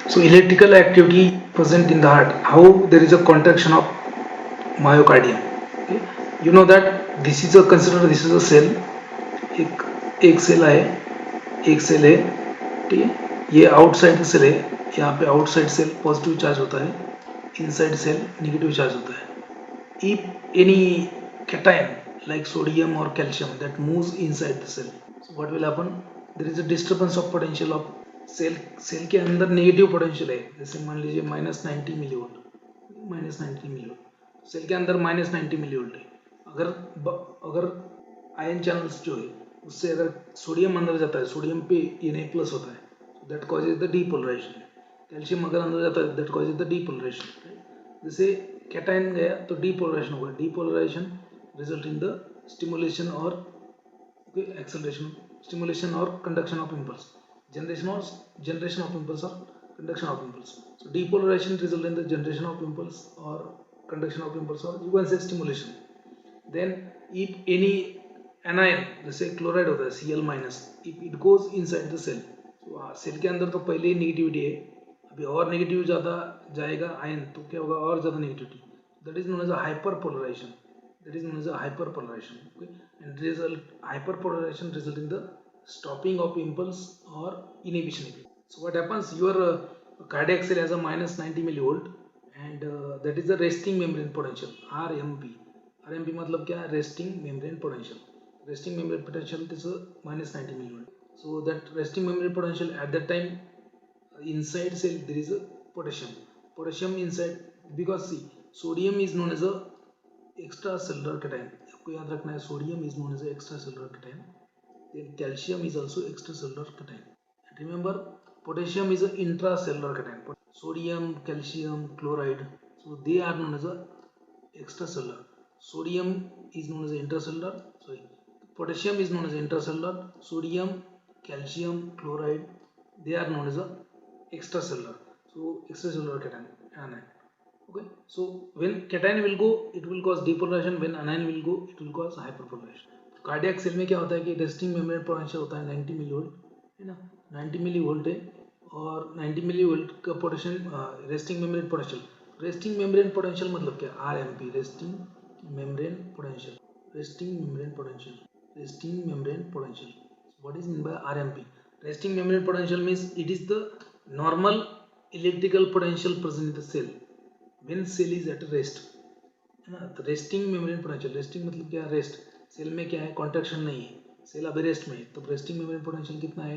So electrical activity present in the heart, how there is a contraction of myocardium. Okay? You know that this is a consider this is a cell, एक cell है, एक cell है, ठीक है, ये outside cell है, यहाँ पे आउटसाइड सेल पॉजिटिव चार्ज होता है, इनसाइड सेल नेगेटिव चार्ज होता है. If any cation like sodium or calcium that moves inside the cell, so what will happen? There is a disturbance of potential of cell के अंदर negative potential है, जैसे मान लीजिए -90 मिलीवोल्ट, -90 मिलीवोल्ट सेल के अंदर -90 मिलीवोल्ट है. अगर आयन चैनल्स जो है उससे अगर सोडियम अंदर जाता है, सोडियम पे Na प्लस होता है, that causes the depolarization. Calcium अगर अंदर जाता है दैट कॉजेज द डीपोलराइजेशन. जैसे कैटायन गया तो डीपोलराइजेशन होगा, depolarization result in the stimulation और एक्सेलरेशन, स्टिमुलेशन और conduction of impulse, generation of impulse or conduction of impulse. So depolarization result in the generation of impulse or conduction of impulse, or you can say stimulation. Then if any anion, जैसे chloride होता है Cl minus, if it goes inside the cell, so cell के अंदर तो पहले ही negativity है, अभी और नेगेटिव ज़्यादा जाएगा आयन तो क्या होगा, और ज़्यादा negativity. That is known as a hyperpolarization. That is known as a hyperpolarization. Okay? And hyperpolarization result in the stopping of impulse or inhibition. So what happens, your cardiac cell has a -90 millivolt, and that is the resting membrane potential, RMP. RMP मतलब क्या, resting membrane potential. Resting membrane potential is a -90 millivolt. So that resting membrane potential at that time, inside cell there is a potassium inside, because see, sodium is known as a extra cellular cation. आपको याद रखना है, sodium is known as extra cellular cation, then calcium is also extracellular cation. And remember, potassium is an intracellular cation. Sodium, calcium, chloride, so they are known as a extracellular. Sodium is known as intracellular, sorry, potassium is known as intracellular, sodium, calcium, chloride, they are known as a extracellular. So extracellular cation. Okay, so when cation will go it will cause depolarization, when anion will go it will cause hyperpolarization. Cardiac cell में क्या होता है कि resting membrane potential होता है 90 millivolt, है ना, 90 millivolt है, और 90 मिलीवोल्ट का potential resting membrane potential. Resting membrane potential मतलब क्या, RMP, resting membrane potential, resting membrane potential, resting membrane potential. What is mean by RMP? Resting membrane potential means it is the normal electrical potential present in the cell when cell is at rest, है ना. तो resting membrane potential, resting मतलब क्या, rest. Cell में क्या है, contraction नहीं है, सेल अभी रेस्ट में है, तो रेस्टिंग मेम्ब्रेन पोटेंशियल कितना है,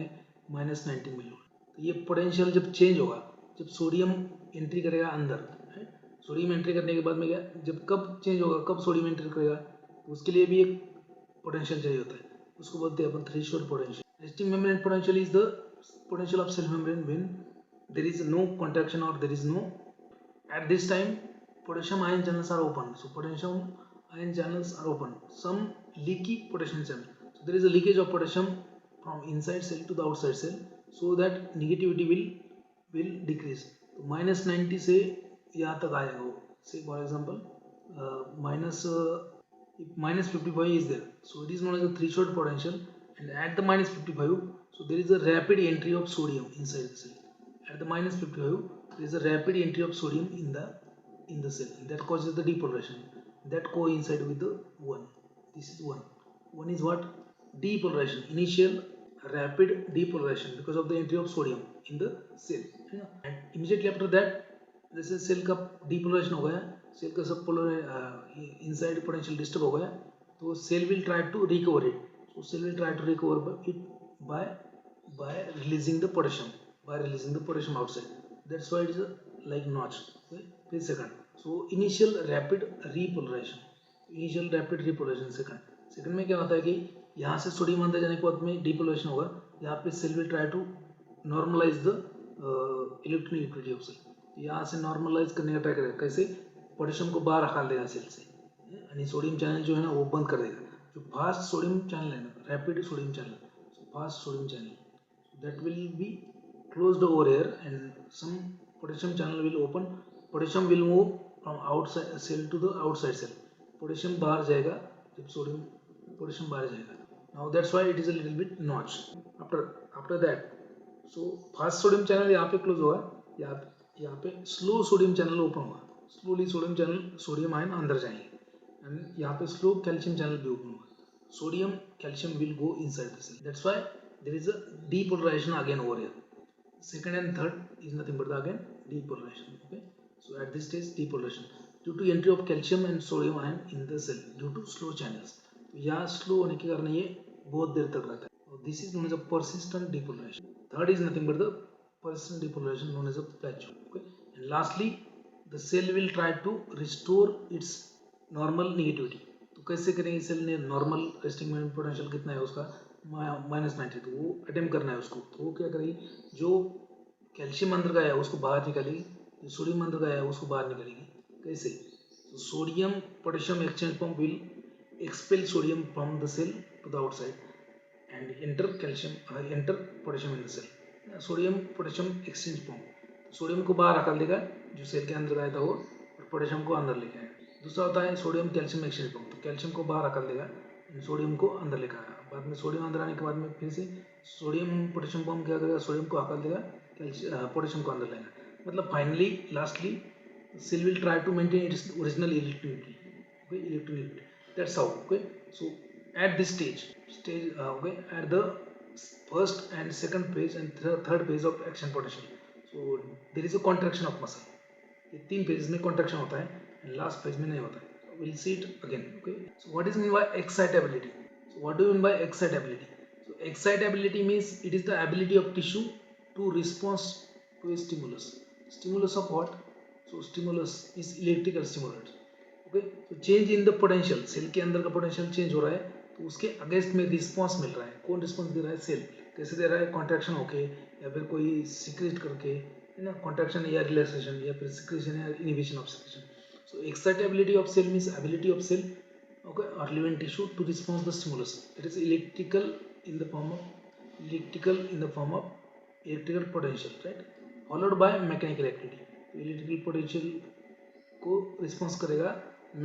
-90 मिलीवोल्ट. तो ये पोटेंशियल जब चेंज होगा, जब सोडियम एंट्री करेगा अंदर, है, सोडियम एंट्री करने के बाद में क्या, जब कब चेंज होगा, कब सोडियम एंट्री करेगा, तो उसके लिए भी एक पोटेंशियल चाहिए होता है, उसको बोलते हैं अपन threshold potential. Resting membrane potential is the potential of cell membrane when there is no contraction or there is no, at this time potassium ion channels are open, so potassium ion channels are open, some leaky potassium channel, so there is a leakage of potassium from inside cell to the outside cell, so that negativity will decrease. तो -90 से यहाँ तक आएगा वो, say for example -55 is there, so it is known as a threshold potential, and at the -55, so there is a rapid entry of sodium inside the cell. At the -55 there is a rapid entry of sodium in the cell, that causes the depolarization, that coincide with the 1. This is 1. 1 is what, depolarization, initial rapid depolarization because of the entry of sodium in the cell, and immediately after that जैसे cell का depolarisation हो गया, cell का सब polar inside potential disturb हो गया, तो cell will try to recover it, so cell will try to recover it by releasing the potassium, outside. That's why it is like notch. Okay, please second. So initial rapid repolarization second में क्या होता है कि यहाँ से sodium अंदर जाने के बाद में डीपोलराइजेशन होगा, यहाँ पे cell will try to normalize the electronegativity of cell. यहाँ से नॉर्मलाइज करने का ट्राई करेगा, कैसे, पोटेशियम को बाहर हटा देगा सेल से, यानी सोडियम चैनल जो है ना वो बंद कर देगा. जो फास्ट सोडियम चैनल है ना, rapid sodium channel, fast sodium channel, that will be closed over here, and some potassium channel will open. Potassium will move from outside cell to the outside cell. Potassium बाहर जाएगा जब potassium बाहर जाएगा. Now that's why it is a little bit notch. After that, so fast sodium channel यहाँ पे close होगा, यहाँ पे स्लो सोडियम चैनल ओपन हुआ, स्लोली सोडियम आयन अंदर जाएंगे एंड यहाँ पे स्लो कैल्शियम चैनल भी ओपन हुआ, sodium calcium will go inside the cell, that's why there is a depolarization again over here. Second and third is nothing but the again depolarization. Okay, so at this stage depolarization due to entry of calcium and sodium ion in the cell due to slow channels. तो यहाँ slow होने के कारण ये बहुत देर तक रहता है. This is known as a persistent depolarization. Third is nothing but the persistent depolarization known as a plateau. Okay, and lastly the cell will try to restore its normal negativity. तो कैसे करेंगे सेल ने normal resting moment potential कितना है उसका -90, तो वो attempt करना है उसको, तो वो क्या करेगी, जो कैल्शियम अंदर गया है उसको बाहर निकालेगी, जो सोडियम अंदर गया है उसको बाहर निकालेगी. कैसे, तो sodium potassium exchange pump will expel sodium from the cell to the outside and enter potassium in the cell. Sodium potassium exchange pump sodium को बाहर निकाल देगा जो सेल के अंदर गया था वो, और पोटेशियम को अंदर लेके आएगा. दूसरा होता है सोडियम कैल्शियम एक्सचेंज पंप, तो कैल्शियम को बाहर निकाल देगा, सोडियम को अंदर लेकर आएगा. बाद में सोडियम अंदर आने के बाद में फिर से सोडियम पोटेशियम पंप क्या करेगा, सोडियम को हटा देगा, पोटेशियम को अंदर लेगा. मतलब finally lastly cell will try to maintain its original electricity. That's how. Okay, so at this stage okay, at the first and second phase and third phase of action potential, so there is a contraction of muscle. ये 3 phase में contraction होता है and last phase में नहीं होता है. We'll see it again. Okay, so what is mean by excitability? So what do you mean by excitability? So excitability means it is the ability of tissue to respond to a stimulus. Stimulus of what? So stimulus is electrical stimulus. Okay, so change in the potential, cell के अंदर का potential change हो रहा है तो उसके against में response मिल रहा है. कौन रिस्पॉन्स दे रहा है, सेल. कैसे दे रहा है, कॉन्ट्रैक्शन होके या फिर कोई सिक्रेट करके, है ना, कॉन्ट्रैक्शन या रिलैक्सेशन या फिर सिक्रेशन या inhibition of secretion. So excitability of cell means ability of cell, okay, or living tissue to respond to the stimulus. It is electrical in the form of electrical potential, right? Followed by mechanical activity. Electrical potential को response करेगा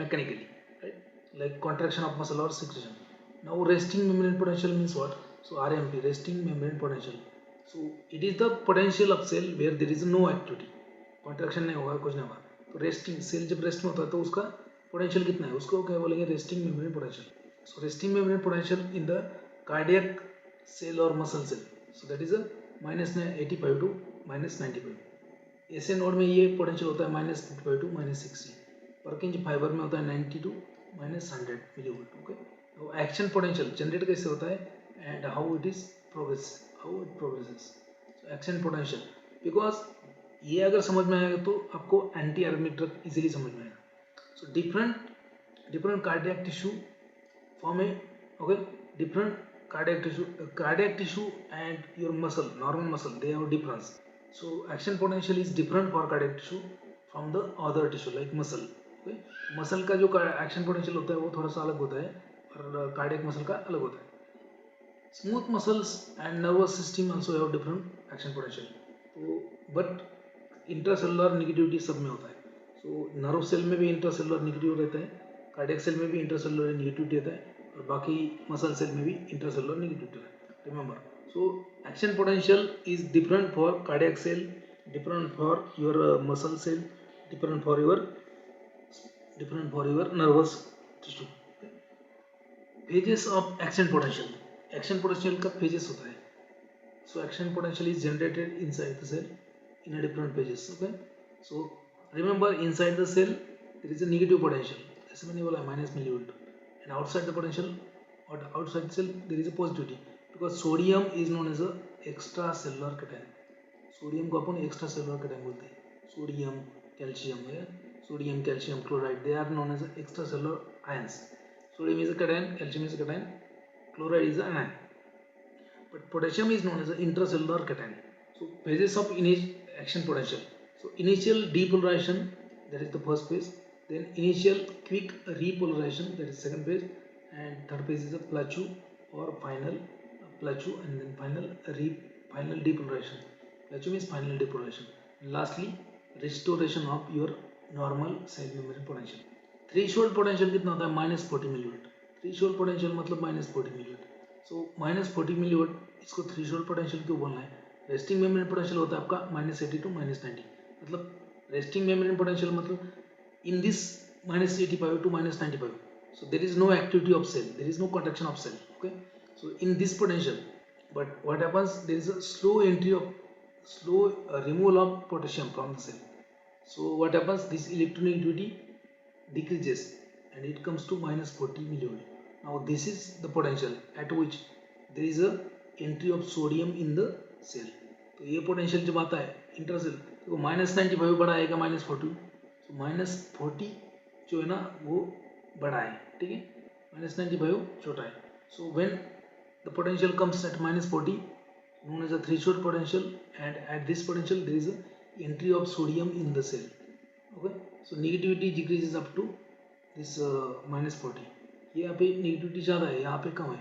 mechanically, right? Like contraction of muscle or secretion. Now resting membrane potential means what? So RMP, resting membrane potential. So it is the potential of cell where there is no activity. Contraction नहीं होगा, कुछ नहीं होगा. तो resting cell जब rest में होता है तो उसका पोटेंशियल कितना है, उसको क्या बोलेंगे, resting membrane potential. So resting membrane potential in the cardiac cell और muscle cell, so that is a -85 to -95. ऐसे नोड में ये पोटेंशियल होता है -55 टू -60. पर्किंज फाइबर में होता है 90 टू -100 मिलीवोल्ट. ओके, तो एक्शन पोटेंशियल जनरेट कैसे होता है and how it progresses. So action potential, because ये अगर समझ में आएगा तो आपको एंटी आर्मिक ड्रग इजीली समझ में आएगा. So different cardiac tissue form A, okay, different cardiac tissue and your muscle, normal muscle, they have difference. So action potential is different for cardiac tissue from the other tissue like muscle. Okay, muscle का जो action potential होता है वो थोड़ा सा अलग होता है और कार्डियक मसल का अलग होता है. Smooth muscles and nervous system also have different action potential. तो बट इंट्रासेलुलर निगेटिविटी सब में होता है. सो नर्व सेल में भी इंट्रासेलुलर निगेटिव रहता है, कार्डियक सेल में भी इंट्रासेलुलर निगेटिविटी रहता है और बाकी मसल सेल में भी इंट्रासेलुलर निगेटिविटी रहता है. Remember, so action potential is different for cardiac cell, different for your muscle cell, different for your nervous tissue. Phases of action potential, action potential का phases होता है. So action potential is generated inside the cell in a different phases. Okay, so remember inside the cell there is a negative potential, जैसे मैंने बोला minus millivolt, and outside the potential or outside the cell there is a positivity because sodium is known as a extracellular cation. Sodium को अपन extracellular cation बोलते हैं. Sodium calcium chloride, they are known as extracellular ions. Sodium is a cation, calcium is a cation, chloride is an ion, but potassium is known as an intracellular cation. So phases of action potential. So initial depolarization, that is the first phase, then initial quick repolarization, that is second phase, and third phase is a plateau or final plateau, and then final depolarization. Plateau means final depolarization. Lastly, restoration of your normal cell membrane potential. Threshold potential कितना होता है, -40 millivolt. Threshold potential मतलब -40 millivolt. सो -40 millivolt, इसको threshold potential क्यों बोलना है, resting membrane potential होता है आपका -80 to -90, मतलब रेस्टिंग मेम्ब्रेन पोटेंशियल मतलब in this -85 to -95, so there is no activity of cell, there is no contraction of cell. Okay, so in this potential, but what happens, there is a slow entry of slow removal of potassium from the cell. So what happens, this electronegativity decreases and it comes to -40 millivolt. Now this is the potential at which there is a entry of sodium in the cell. तो ये potential जब आता है intercell तो -95 बड़ा आएगा -40, तो -40 जो है ना वो बड़ा है, ठीक है, -95 छोटा है. So when the potential comes at -40, known as a threshold potential, and at this potential there is a entry of sodium in the cell. Okay, so negativity decreases up to this -40. ये यहाँ पे negativity ज़्यादा है, यहाँ पे कम है.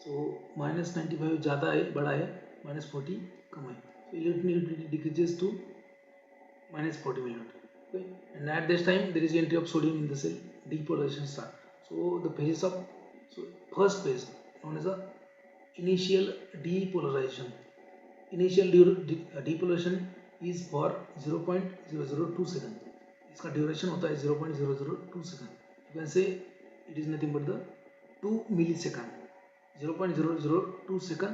सो -95 ज़्यादा है, बड़ा है, -40 कम है. So electronegativity decreases to -40 millivolt. Okay, and at this time there is entry of sodium in the cell, depolarization start. So the phases of, so first phase known as a initial depolarization. Initial depolarization is for 0.002 second. इसका duration होता है 0.002 second. You can say it is nothing but the 2 millisecond, 0.002 second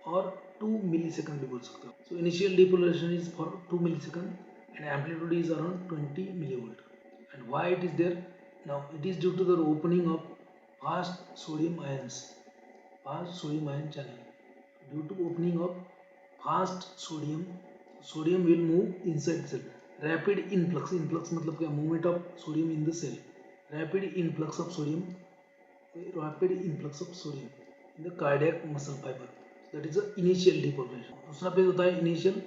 और 2 millisecond भी बोल सकते हो. So initial depolarization is for 2 millisecond and amplitude is around 20 millivolt. And why it is there? Now it is due to the opening of fast sodium ions, fast sodium ion channel. Due to opening of fast sodium will move inside the cell. Rapid influx मतलब क्या, movement of sodium in the cell. Rapid influx of sodium in the cardiac muscle fiber. So that is the initial depolarization. दूसरा phase होता है initial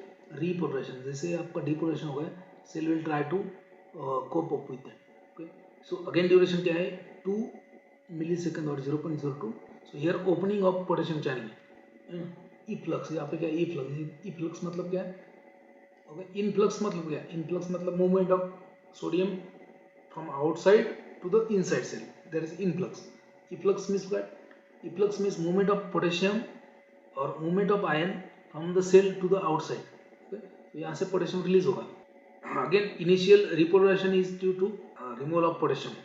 repolarization. जैसे आपका depolarization हो गया, cell will try to cope up with that. Okay, so again duration क्या है, 2 millisecond और 0.02. So here opening of potassium channel, efflux, यहाँ पे क्या है, efflux मतलब क्या है, okay, influx मतलब क्या है, influx मतलब movement of sodium from outside to the inside cell, there is influx. Efflux means what? Efflux means movement of potassium or movement of ion from the cell to the outside. Okay, तो यहाँ से potassium release होगा. Again initial repolarization is due to removal of potassium.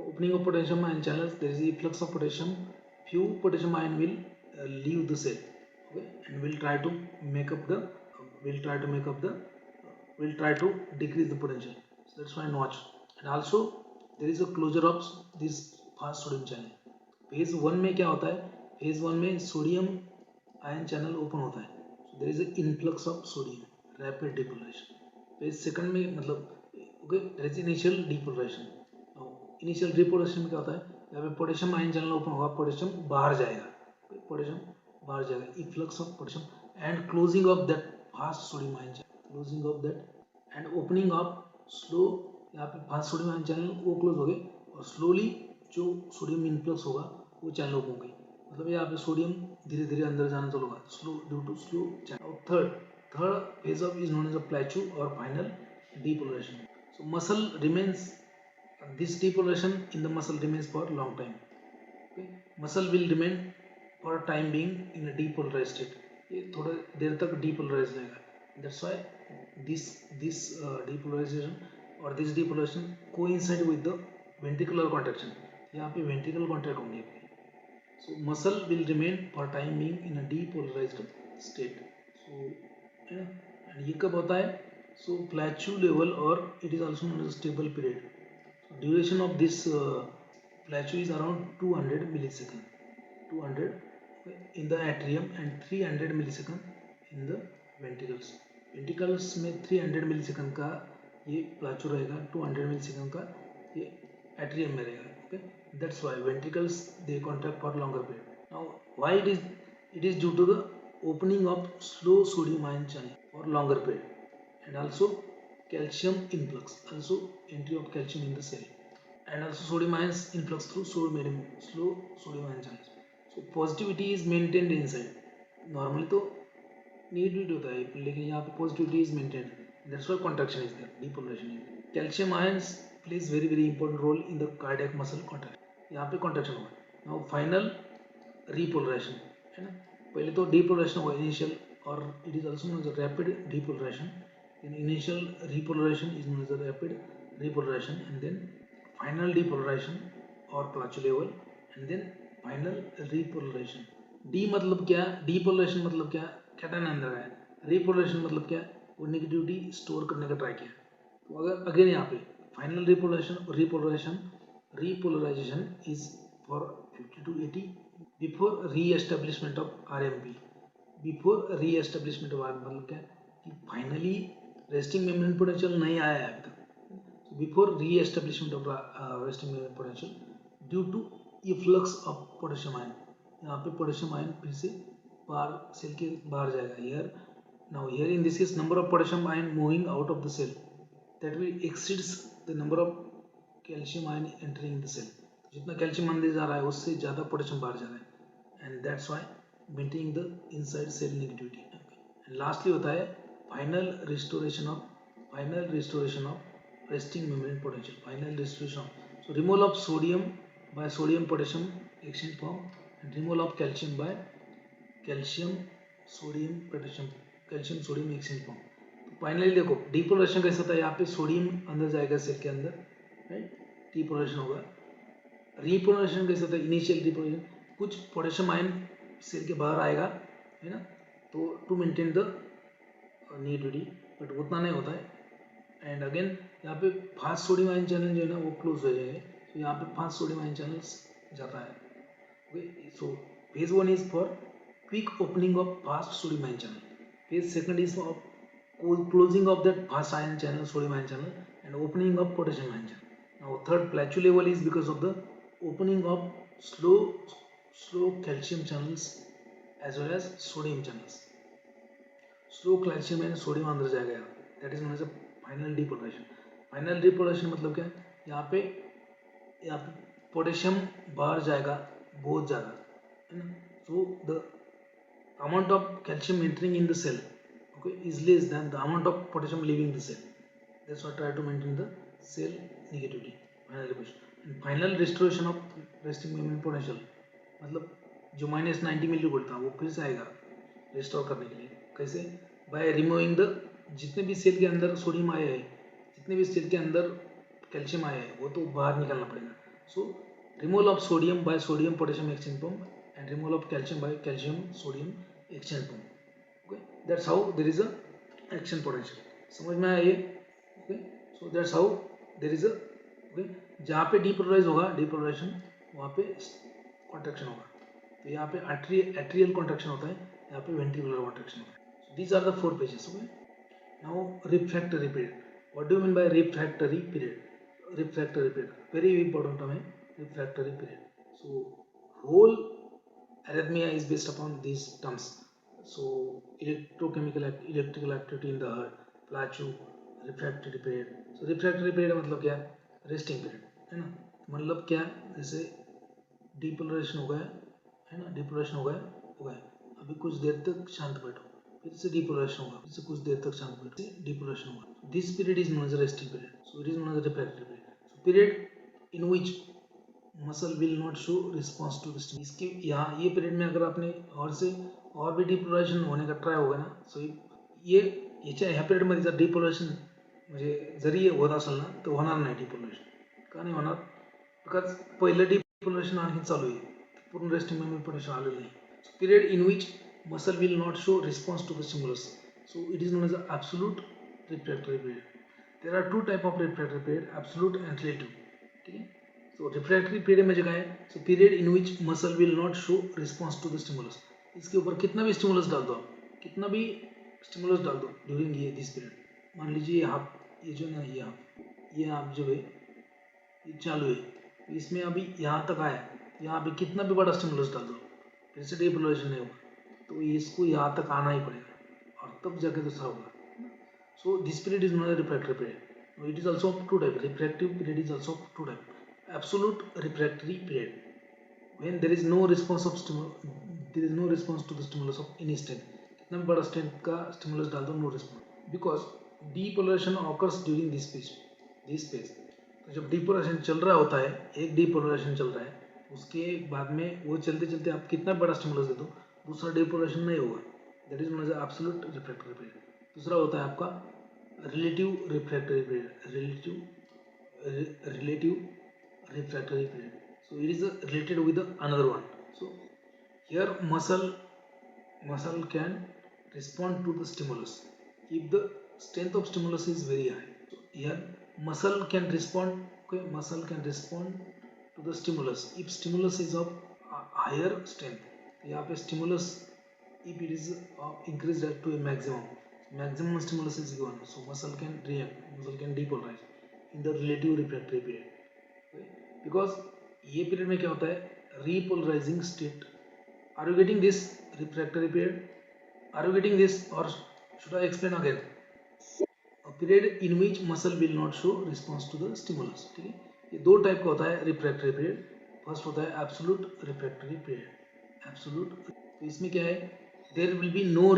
Opening of potassium ion channels, there is efflux of potassium. Few potassium ion will leave the cell. Okay, and will try to decrease the potential. So that's why notch. And also there is a closure of this fast sodium channel. Phase 1 में क्या होता है, phase 1 में sodium ion channel open होता है. So there is an influx of sodium, rapid depolarization. Phase 2 में मतलब okay, there is initial depolarization. Now initial depolarization में क्या होता है, यहाँ पे पोटेशियम आयन चैनल ओपन होगा, पोटेशियम बाहर जाएगा, पोटेशियम बाहर जाएगा, efflux of potassium and closing of that fast sodium ion channel, closing of that and opening of slow, यहाँ पे फास्ट सोडियम आयन चैनल वो क्लोज हो गए और स्लोली जो सोडियम इनफ्लक्स होगा वो चैनल ओपन हो गई, मतलब यहाँ पे सोडियम धीरे धीरे अंदर जाना चालू होगा, slow due to slow channel. Third phase of is known as a plateau or final depolarization. So muscle remains, this depolarization in the muscle remains for long time. Okay, muscle will remain for time being in a depolarized state. ये थोड़ा देर तक depolarized रहेगा. That's why this depolarization or this depolarization coincide with the ventricular contraction. यहाँ पे ventricular contract होंगे. So muscle will remain for time being in a depolarized state. So and ये कब होता है, so plateau level or it is also known as stable period. So duration of this plateau is around 200 millisecond, 200 in the atrium and 300 millisecond in the ventricles. Ventricles में 300 millisecond का ये plateau रहेगा, 200 millisecond का ये atrium में रहेगा. Okay, that's why ventricles they contract for longer period. Now why it is due to the opening of slow sodium ion channel for longer period and also calcium influx, also entry of calcium in the cell and also sodium ions influx through slow sodium ion channels. So positivity is maintained inside. Normally तो negativity होता है लेकिन यहाँ पे positivity is maintained. That's why contraction is there, depolarization is there. Calcium ions plays very important role in the cardiac muscle contraction. यहाँ पे contraction होगा. Now final repolarization है ना, पहले तो depolarization होगा initial or it is also known as a rapid depolarization. Then initial repolarization is known as a rapid repolarization, and then final depolarization or plateau level, and then final repolarization. D मतलब क्या, depolarization मतलब क्या, cation अंदर है, repolarization मतलब क्या, वो negativity store करने का ट्राई किया. तो अगर अगेन यहाँ पे final repolarization is for 50 to 80 before re-establishment of RMP. Before re establishment of arm मतलब क्या कि फाइनली रेस्टिंग मेम्ब्रेन पोटेंशियल नहीं आया है अभी तक. Before re establishment of resting membrane potential due to efflux of potassium ion. यहाँ पे पोटेशियम आयन फिर से बाहर सेल के बाहर जाएगा. Here now here in this case number of potassium ion moving out of the cell that will exceeds the number of calcium ion entering the cell. जितना calcium अंदर जा रहा है उससे ज़्यादा पोटेशियम बाहर जा रहा है, and that's why maintaining the inside cell negativity. And lastly होता है final restoration of resting membrane potential. Final restoration of, so removal of sodium by sodium potassium exchange form, and removal of calcium by calcium sodium potassium exchange form. तो finally देखो depolarisation कैसा होता है, यहाँ पे sodium अंदर जाएगा cell के अंदर, राइट, डीपोलराइजेशन होगा. रीपोलराइजेशन कैसा होता है, इनिशियल डीपोलराइजेशन कुछ पोटेशियम आयन सेल के बाहर आएगा, है ना, तो to maintain the negativity, but उतना नहीं होता है. एंड अगेन यहाँ पे फास्ट सोडियम आयन चैनल जो है ना वो क्लोज हो जाएंगे. तो यहाँ पे फास्ट सोडियम आयन चैनल्स जाता है. Okay, so phase 1 is for quick opening of fast sodium ion channel. Phase 2 is for closing of that fast ion channel, sodium ion channel, and opening of potassium ion channel. Now third plateau level is because of the opening of slow calcium channels as well as sodium channels. Slow calcium and sodium अंदर जाएगा यार, that is known as a final depolarization. Final depolarization मतलब क्या है, यहाँ पे potassium बाहर जाएगा बहुत ज़्यादा, है ना. So the amount of calcium entering in the cell, okay, is less than the amount of potassium leaving the cell. That's why try to maintain the cell negativity. Final depolarization and final restoration of resting membrane potential मतलब जो -90 millivolt था वो फिर से आएगा restore करने के लिए. कैसे, बाय रिमूविंग द, जितने भी सेल के अंदर सोडियम आया है, जितने भी सेल के अंदर कैल्शियम आया है वो तो बाहर निकालना पड़ेगा. So removal of sodium by sodium potassium exchange pump and removal of calcium by calcium sodium exchange pump. Okay, that's how there is a action potential. समझ में आया ये? Okay, so that's how there is a, okay, जहाँ पे depolarise होगा, depolarisation वहाँ पे contraction होगा. तो यहाँ पे एट्रियल कॉन्ट्रैक्शन होता है, यहाँ पे वेंट्रिकुलर कॉन्ट्रैक्शन होता है. These are the 4 pages. Okay, now refractory period. What do mean by refractory period? Refractory period very important term है, refractory period. So whole arrhythmia is based upon these terms. So electrical activity in the heart, plateau, refractory period. So refractory period मतलब क्या है, resting period, है ना. मतलब क्या, जैसे depolarisation हो गया है ना, डीपोलराइजेशन हो गया, अभी कुछ देर तक शांत बैठो, फिर से डीपोलराइजेशन होगा, फिर से कुछ देर तक शांत बैठो, डीपोलराइजेशन होगा. This period is known as resting period. So it is known as refractory period. So period in which muscle will not show response to the. इसके यहाँ ये पीरियड में अगर आपने और भी डीपोलराइजेशन होने का ट्राय होगा ना, सो ये ह्या पिरियडमध्ये जर डीपोलरायझेशन म्हणजे जरी होत असेल ना तर होणार नाही डीपोलरायझेशन. का नाही होणार? बिकॉज पहिलं डीपोलरायझेशन आणखी चालू आहे, पूर्ण रेस्टिंग मेमरी पोटेंशियल आलेलं नाही. Period in which muscle will not show response to the stimulus, so it is known as absolute refractory period. There are 2 type of refractory period, absolute and relative. ठीक है, so refractory period म्हणजे काय? So period in which muscle will not show response to the stimulus. इसके ऊपर कितना भी stimulus डाल दो आप, कितना भी स्टिमुलस डाल दो ड्यूरिंग दिस पीरियड. मान लीजिए ये जो ना ये आप जो है ये चालू है, इसमें अभी यहाँ तक आया, यहाँ पे कितना भी बड़ा स्टिमुलस डाल दो फिर से डीपोलराइजेशन नहीं होगा, तो इसको यहाँ तक आना ही पड़ेगा और तब जाके दूसरा होगा. So this period is not a refractory period. It is also 2 type. Refractive period is also 2 type. Absolute refractory period when there is no response to the stimulus of any stent. कितना भी बड़ा stent का stimulus डाल दो, no response, because depolarization occurs during this phase. तो जब depolarisation चल रहा होता है, एक डीपोलराइजेशन चल रहा है, उसके बाद में वो चलते चलते आप कितना बड़ा स्टिमुलस दे दो, दूसरा डीपोलराइजेशन नहीं होगा. That is known as absolute refractory period. दूसरा होता है आपका relative refractory period. Relative refractory period. So it is related with the another one. So here muscle can respond to the stimulus if the strength of stimulus is very high. So here muscle can respond. Okay, muscle can respond to the stimulus if stimulus is of higher strength. यहाँ पे stimulus if it is increased to a maximum stimulus is given, so muscle can react, muscle can depolarize in the relative refractory period. Because ये period में क्या होता है repolarising state. Are you getting this refractory period? Are you getting this और should I explain again? Period in which muscle will not show response to the stimulus. ठीक है, ये दो टाइप का होता है रिफ्रैक्टरी पीरियड. फर्स्ट होता है एब्सोल्यूट रिफ्रैक्टरी पीरियड. एब्सोल्यूट, तो इसमें क्या है there will be no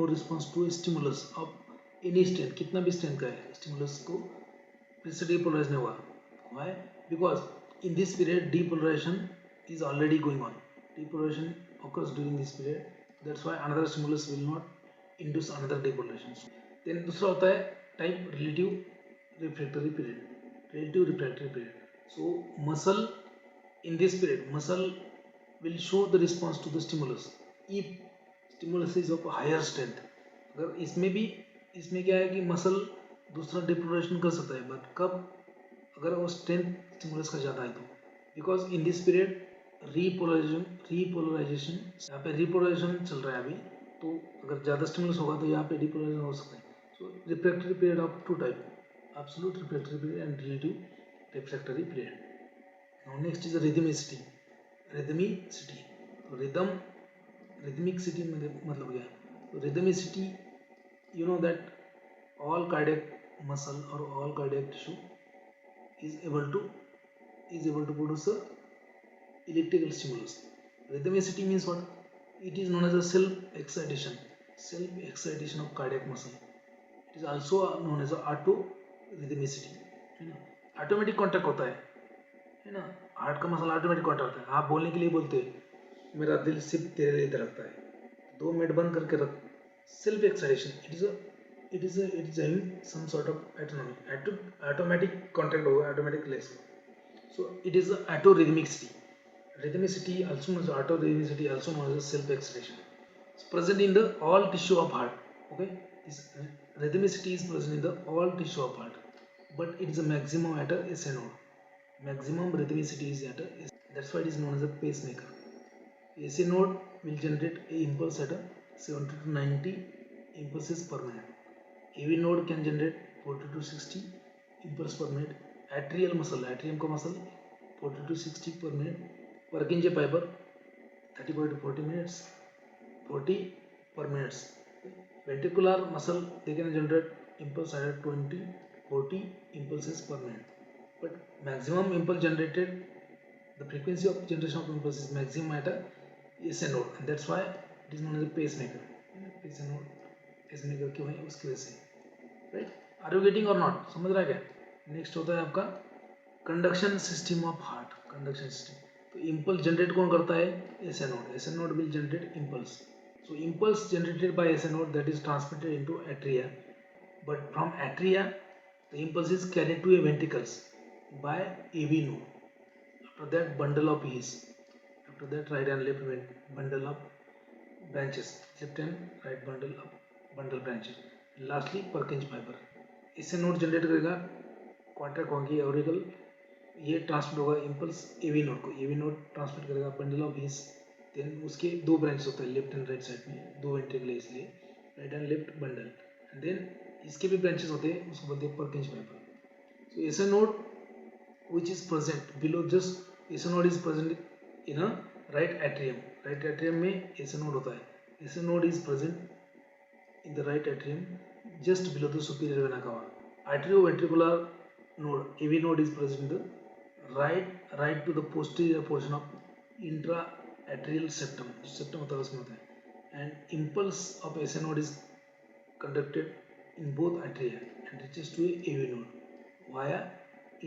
response to stimulus of any strength. कितना भी स्ट्रेंथ का है स्टिमुलस को फिर से डीपोलराइज नहीं हुआ. Why? Because in this period depolarization is already going on. Depolarization occurs during this period. That's why another stimulus will not induce another depolarization. Then दूसरा होता है type relative refractory period. Relative refractory period. So muscle in this period muscle will show the response to the stimulus if stimulus is of higher strength. अगर इसमें क्या है कि muscle दूसरा depolarisation कर सकता है बट कब अगर वो स्ट्रेंथ स्टिमुलस का ज़्यादा है तो. Because in this period repolarisation यहाँ पे रीपोलराइजेशन चल रहा है अभी, तो अगर ज़्यादा स्टिमुलस होगा तो यहाँ पे डिपोलराइजेशन हो सकता है. So refractory period of two type, absolute refractory period and relative refractory period. Now next is rhythmicity. तो रिदमिसिटी मतलब क्या? तो rhythmicity you know that all cardiac muscle or all cardiac tissue is able to produce a electrical stimulus. Rhythmicity means what? It is known as a self excitation of cardiac muscle. It is also known as autorhythmicity. है ना, automatic contact होता है ना, heart का muscle automatic contact होता है. आप बोलने के लिए बोलते हैं मेरा दिल सिर्फ तेरे लिए धड़कता है, 2 मिनट बंद करके रख. Self excitation it is having some sort of automatic contact over automatic legs. So it is autorhythmicity. Rhythmicity also known as autorhythmicity, also known as self excitation. It's present in the all tissue of heart. Okay, this rhythmicity is present in the all tissue of heart, but it is a maximum at a SA node. Maximum rhythmicity is at a, that's why it is known as a pacemaker. SA node will generate a impulse at a 70 to 90 impulses per minute. AV node can generate 40 to 60 impulse per minute. Atrium का muscle 40 to 60 per minute. Purkinje fiber 35 to 40 minutes, 40 per minute. Ventricular muscle they can generate impulse at 20 40 impulses per minute. But maximum impulse generated, the frequency of generation of impulse is maximum at a SA node, and that's why it is known as a pacemaker. Pacemaker क्यों है उसकी वजह से. Right, are you getting or not? समझ रहा है क्या? Next होता है आपका conduction system of heart. Conduction system, तो इम्पल्स जनरेट कौन करता है? SA node. SA node will generate impulse. So impulse generated by SA node that is transmitted into atria, but from atria the impulse is carried to a ventricles by AV node. After that bundle of His, after that right and left bundle of branches, left and right bundle branches, lastly Purkinje fibre. इससे node generate करेगा, contract होंगी auricle, ये transmit होगा impulse AV node को. AV node transmit करेगा bundle of His. Then उसके 2 branches होते हैं लेफ्ट एंड राइट साइड में, 2 वेंट्रिकल है इसलिए right and left bundle. And then इसके भी ब्रांचेस होते हैं, उसको बोलते हैं Purkinje fibre. So SA node which is present below, just SA node is present in a right atrium. right atrium में एसए नोड होता है. SA node is present in the right atrium just below the superior vena cava. Atrioventricular node, AV node is present in the right to the posterior portion of intra-atrial septum. septum होता है उसमें होता है. And impulse of SA node is conducted in both atria and reaches to a AV node via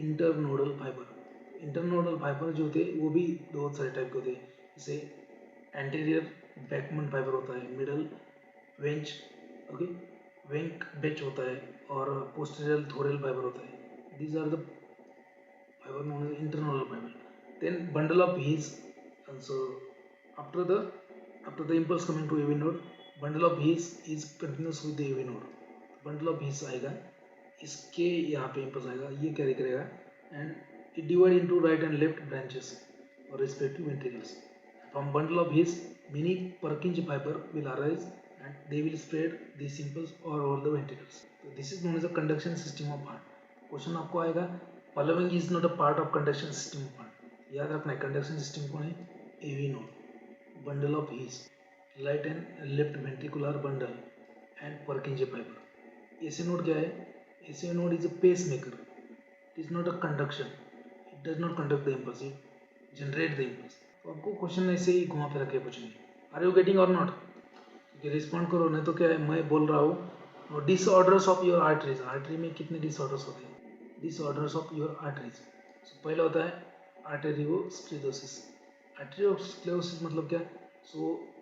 internodal fiber. Internodal fibre जो होते हैं वो भी बहुत सारे टाइप के होते हैं, जैसे एंटीरियर बैकमन फाइबर होता है, मिडल वेंच, ओके, वेंक बेच होता है, और पोस्टीरियर थोरल फाइबर होता है. These are the fiber known as internal fiber. Then bundle of His. Also after the impulse coming to AV node, bundle of His is continuous with the AV node. Bundle of His आएगा, इसके यहाँ पे impulse आएगा, ये carry करेगा, and it divide into right and left branches और respective ventricles. From bundle of His many Purkinje fiber will arise and they will spread these impulse all over the ventricles. So this is known as a conduction system of heart. Question आपको आएगा, following is not a part of conduction system of heart. याद रखना है conduction system कौन है, AV node, bundle of His, right and left ventricular bundle and Purkinje fiber. AC node क्या है, AC node is a pacemaker. It is not a conduction. It does not conduct the impulse. It generate the impulse. तो आपको question ऐसे ही घुमा फिरा के पूछेंगे. Are you getting or not? Respond करो, नहीं तो क्या है, मैं बोल रहा हूँ disorders of your arteries. Artery में कितने डिसऑर्डर्स होते हैं, डिसऑर्डर्स ऑफ योर आर्टरीज. पहला होता है आर्टेरियोस्क्लेरोसिस. आर्टेरियोस्क्लेरोसिस मतलब क्या, so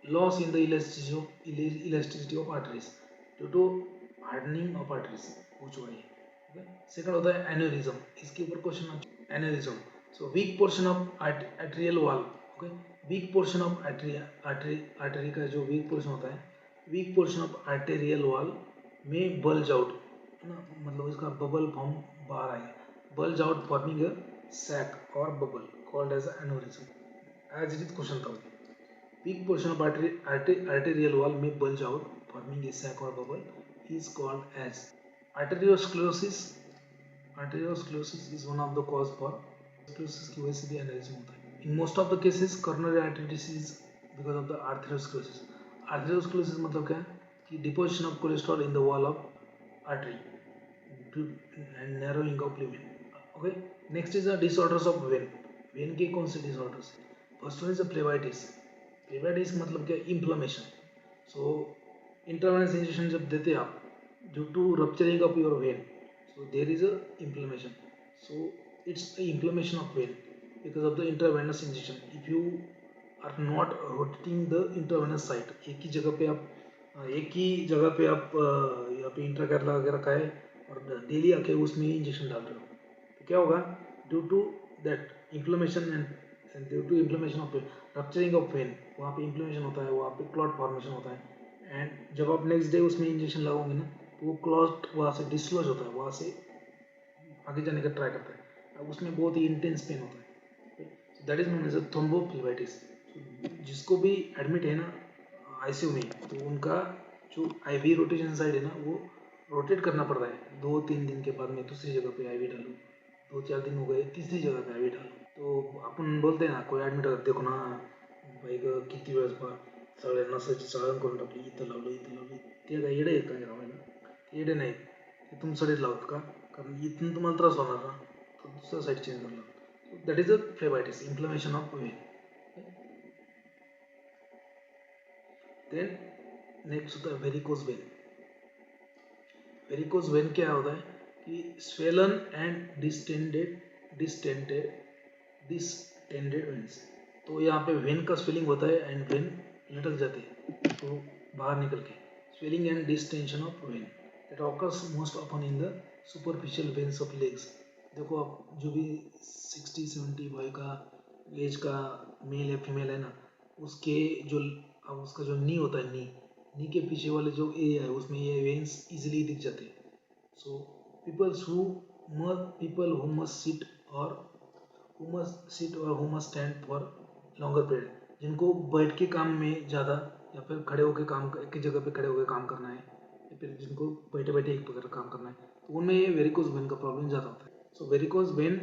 loss in the elasticity of arteries due to hardening of arteries, वो चौड़ाई. सेकंड होता है एन्यूरिज्म. इसके ऊपर question, aneurysm. So weak portion of arterial wall. Okay, weak portion of artery का जो वीक पोर्शन होता है, weak portion of arterial wall में बल्ज आउट, है ना, मतलब इसका बबल फॉर्म बाहर आएगा, bulge out forming a sac और bubble called as aneurysm. As it is question था, weak portion of arterial wall में bulge out forming a sac और bubble is called as arteriosclerosis. Arteriosclerosis is one of the cause for sclerosis की वजह से भी aneurysm होता है. In most of the cases coronary artery disease because of the arteriosclerosis. Arteriosclerosis मतलब क्या है कि deposition of cholesterol in the wall of artery and narrowing of lumen. Okay, next is the disorders of vein. vein के कौन से disorders? First one is the phlebitis. phlebitis मतलब क्या, inflammation. So intravenous injection जब देते हैं आप, due to rupturing of your vein, so there is a inflammation. So it's a inflammation of vein because of the intravenous injection. If you are not rotating the intravenous site, एक ही जगह पे आप यहाँ पे इंट्राकैथ लगा के रखा है और डेली आके उसमें इंजेक्शन डाल रहे हो, तो क्या होगा, due to that inflammation and due to inflammation of vein, rupturing of vein, वहाँ पे इन्फ्लेमेशन होता है, वहाँ पे क्लॉट फॉर्मेशन होता है. एंड जब आप नेक्स्ट डे उसमें इंजेक्शन लगाओगे ना, तो वो क्लॉट वहाँ से डिस्लॉज होता है, वहाँ से आगे जाने का ट्राई करता है, उसमें बहुत ही इंटेंस पेन होता है. That is known as a thrombophlebitis. जिसको भी एडमिट है ना आईसीयू में, तो उनका जो आईवी रोटेशन साइड है ना, वो रोटेट करना पड़ता है. 2-3 दिन के बाद में दूसरी जगह पे आईवी डालूँ, 2-4 दिन हो गए तीसरी जगह पे आईवी डालूँ. तो अपन बोलते हैं ना, कोई ॲडमिट होतं, देखो ना बाई किती वेळेस बा सगळ्या नसाची चाळण करून टाकली, इथं लावलं. ते काय येडे आहेत काय लावायला? येडे नाहीत, ते तुमच्यासाठीच लावत का, कारण इथून तुम्हाला त्रास होणार ना, तर दुसऱ्या साईड चेंज करणार. That is a phlebitis, inflammation of vein. Then next होता है वेरिकोज वेन. वेरिकोज वेन क्या होता है कि स्वेलन एंड डिस्टेंडेड वेन्स. तो यहाँ पे वेन का स्वेलिंग होता है एंड वेन लटक जाते हैं तो बाहर निकल के. Swelling and distension of when that occurs most often in the superficial veins of legs. देखो आप जो भी 60-70 का एज का मेल या फीमेल है ना, उसका जो नी होता है, नी के पीछे वाले जो एरिया है उसमें ये वेन्स इजीली दिख जाते हैं. So people who must sit और who must stand for longer period, जिनको बैठ के काम में ज़्यादा या फिर खड़े होकर काम, एक ही जगह पे खड़े होकर काम करना है, या फिर जिनको बैठे बैठे एक प्रकार काम करना है, तो उनमें ये वेरिकोज वेन का प्रॉब्लम ज़्यादा होता है. So varicose vein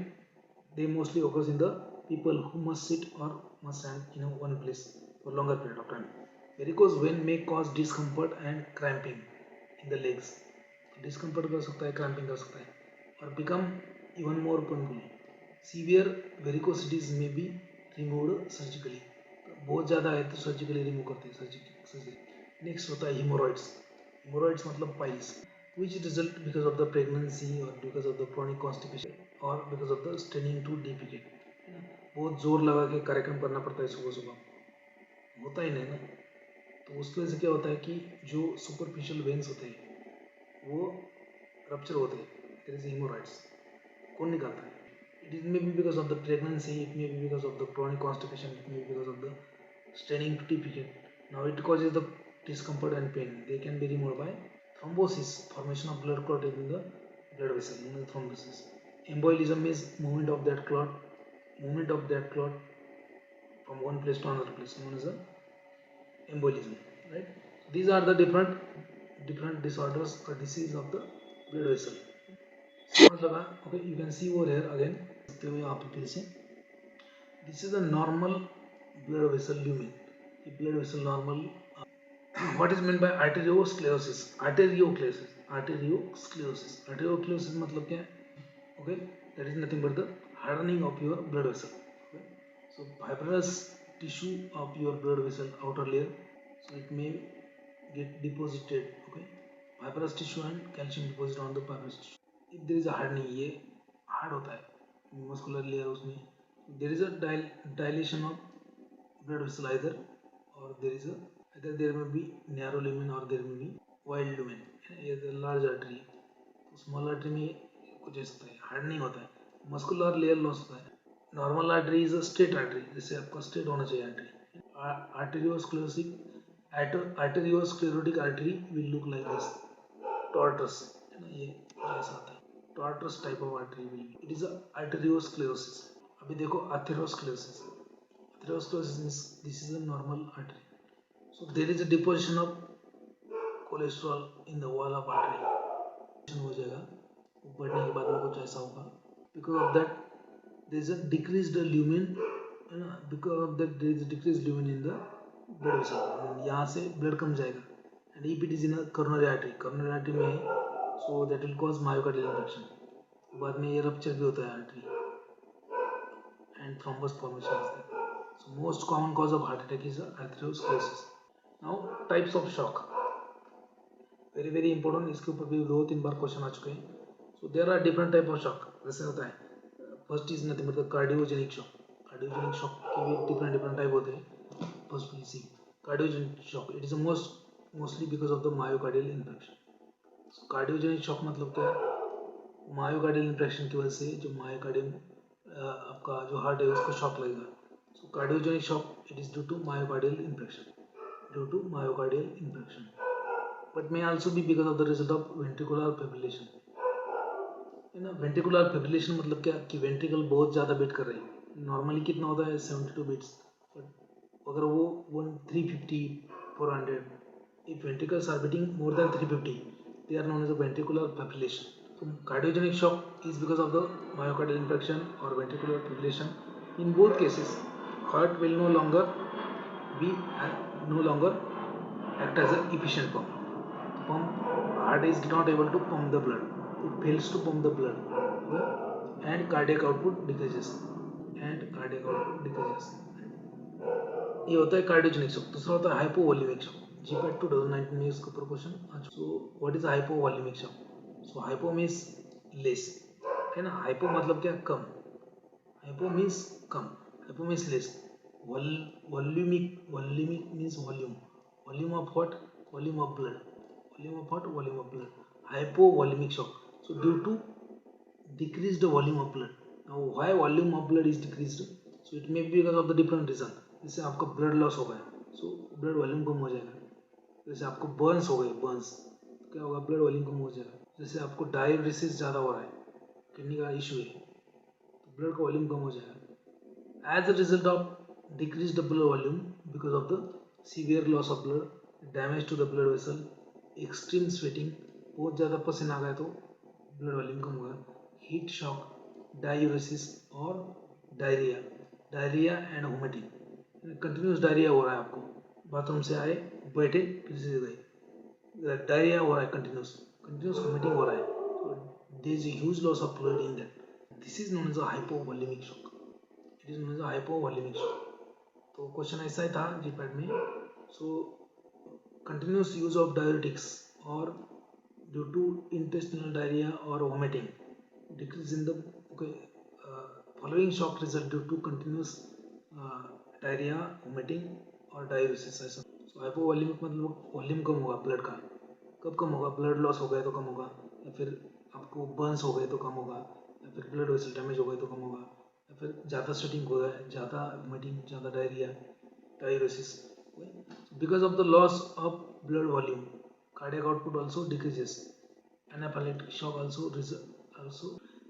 they mostly occurs in the people who must sit or must stand in one place for longer period of time. Varicose vein may cause discomfort and cramping in the legs. Discomfort कर सकता है, cramping कर सकता है, और become even more painful. Severe varicosities में be removed surgically. बहुत ज़्यादा है तो सर्जिकली रिमूव करते हैं, सर्जिकली. नेक्स्ट होता है हिमोरॉइड्स. हिमोरॉइड्स मतलब piles, which result because of the pregnancy or because of the chronic constipation or because of the straining to defecate. बहुत जोर लगा के कार्यक्रम करना पड़ता है सुबह सुबह, होता ही नहीं ना, तो उसकी वजह से क्या होता है कि जो सुपरफिशियल वेन्स होते हैं वो रप्चर होते हैं, देयर इज हेमोरॉइड्स। कौन निकालता है? It is may be because of the pregnancy, it may be because of the chronic constipation, it may be because of the straining to defecate. Now it causes the discomfort and pain. They can be removed by thrombosis, formation of blood clot in the blood vessel, known as thrombosis. Embolism is movement of that clot from one place to another place, known as a embolism. Right? These are the different disorders or disease of the blood vessel. समझ लगा? Okay, you can see over here again. देखते हुए आप फिर से this is a normal blood vessel lumen. The blood vessel normal. What is meant by arteriosclerosis? Arteriosclerosis मतलब क्या है? Okay, that is nothing but the hardening of your blood vessel. Okay, so fibrous tissue of your blood vessel outer layer, so it may get deposited. Okay, fibrous tissue and calcium deposit on the fibrous tissue. If there is a hardening, ये hard होता है, muscular layer उसमें, there is a dilation of blood vessel either, or either there may be narrow lumen or there may be wide lumen. ये large artery, तो small artery में कुछ ऐसा होता है, hardening होता है, muscular layer loss होता है. Normal artery is a straight artery, जैसे आपका straight होना चाहिए artery. Arteriosclerotic artery will look like this, tortoise, है ना, ये ऐसा होता है, tortoise type of artery will be. It is a arteriosclerosis. अभी देखो atherosclerosis. Atherosclerosis means this is a normal artery. So there is a deposition of cholesterol in the wall of artery. हो जाएगा, बढ़ने के बाद में कुछ ऐसा होगा. Because of that there is a decreased lumen, है ना, because of that there is a decreased lumen in the blood vessel. यहाँ से blood कम जाएगा. And if it is in a coronary artery में है, so that will cause myocardial infarction. बाद में ये rupture भी होता है artery and thrombus formation is there. So most common cause of heart attack is atherosclerosis. Now types of shock, very very important. इसके ऊपर भी 2-3 बार क्वेश्चन आ चुके हैं. So there are different type of shock. जैसे होता है, first is nothing but the cardiogenic shock. Cardiogenic shock के भी different type होते हैं. First we see cardiogenic shock. It is mostly because of the myocardial infarction. So cardiogenic shock मतलब क्या है? मायोकार्डियल इंफ्रेक्शन की वजह से जो मायोकार्डियम आपका जो हार्ट है उसको शॉक लगेगा. So cardiogenic shock it is due to myocardial infarction, but may also be because of the result of ventricular fibrillation, है ना. वेंट्रिकुलर फिब्रिलेशन मतलब क्या कि वेंट्रिकल बहुत ज़्यादा बीट कर रही है. नॉर्मली कितना होता है 72 बीट्स, बट अगर वो 350 400, if ventricles are beating more than 350 they are known as a ventricular fibrillation. So cardiogenic shock is because of the myocardial infarction or ventricular fibrillation. In both cases, heart will no longer act as an efficient pump. Heart is not able to pump the blood. It fails to pump the blood, okay? And cardiac output decreases. ये होता है cardiogenic shock. दूसरा होता है hypovolaemic shock. GPAT 2019 में इसका ऊपर क्वेश्चन. So what is hypovolemic shock? So hypo means less, है ना. हाइपो मतलब क्या? कम. Hypo means less. Volumic means volume of what? Volume of blood. Hypovolemic shock, so due to decreased volume of blood. Now why volume of blood is decreased? So it may be because of the different reason. जैसे आपका blood loss हो गया, so blood volume कम हो जाएगा. जैसे आपको Burns हो गए, क्या होगा? ब्लड वॉल्यूम कम हो जाएगा. जैसे आपको डायबिटीज ज़्यादा हो रहा है, किडनी का इशू है, तो ब्लड का वॉल्यूम कम हो जाएगा. As a result of decreased blood volume because of the severe loss of blood, damage to the blood vessel, extreme sweating, बहुत ज़्यादा पसीना आ गया तो ब्लड वॉल्यूम कम होगा, हीट शॉक, डायूरेसिस और diarrhoea and vomiting. Continuous diarrhoea हो रहा है आपको, बाथरूम से आए, बैठे, फिर से गए, डायरिया हो रहा है, कंटिन्यूस वोमिटिंग हो रहा है. So there is a huge loss of fluid in that. This is known as a hypovolemic shock. तो क्वेश्चन ऐसा ही था जीपैट में. सो continuous use of diuretics or due to intestinal diarrhea or vomiting, decrease in the following shock result due to continuous diarrhea, vomiting or diuresis. So so hypovolaemic मतलब volume कम होगा blood का। कब कम होगा? Blood loss हो गया तो कम होगा, या फिर आपको बर्न्स हो गए तो कम होगा, या फिर ब्लड वेसल डैमेज हो गए तो कम होगा, या फिर ज़्यादा स्वेटिंग हो गया, ज़्यादा वॉमिटिंग, ज़्यादा diarrhoea, diuresis. Because of the loss of blood volume cardiac output also decreases. Anaphylactic shock also.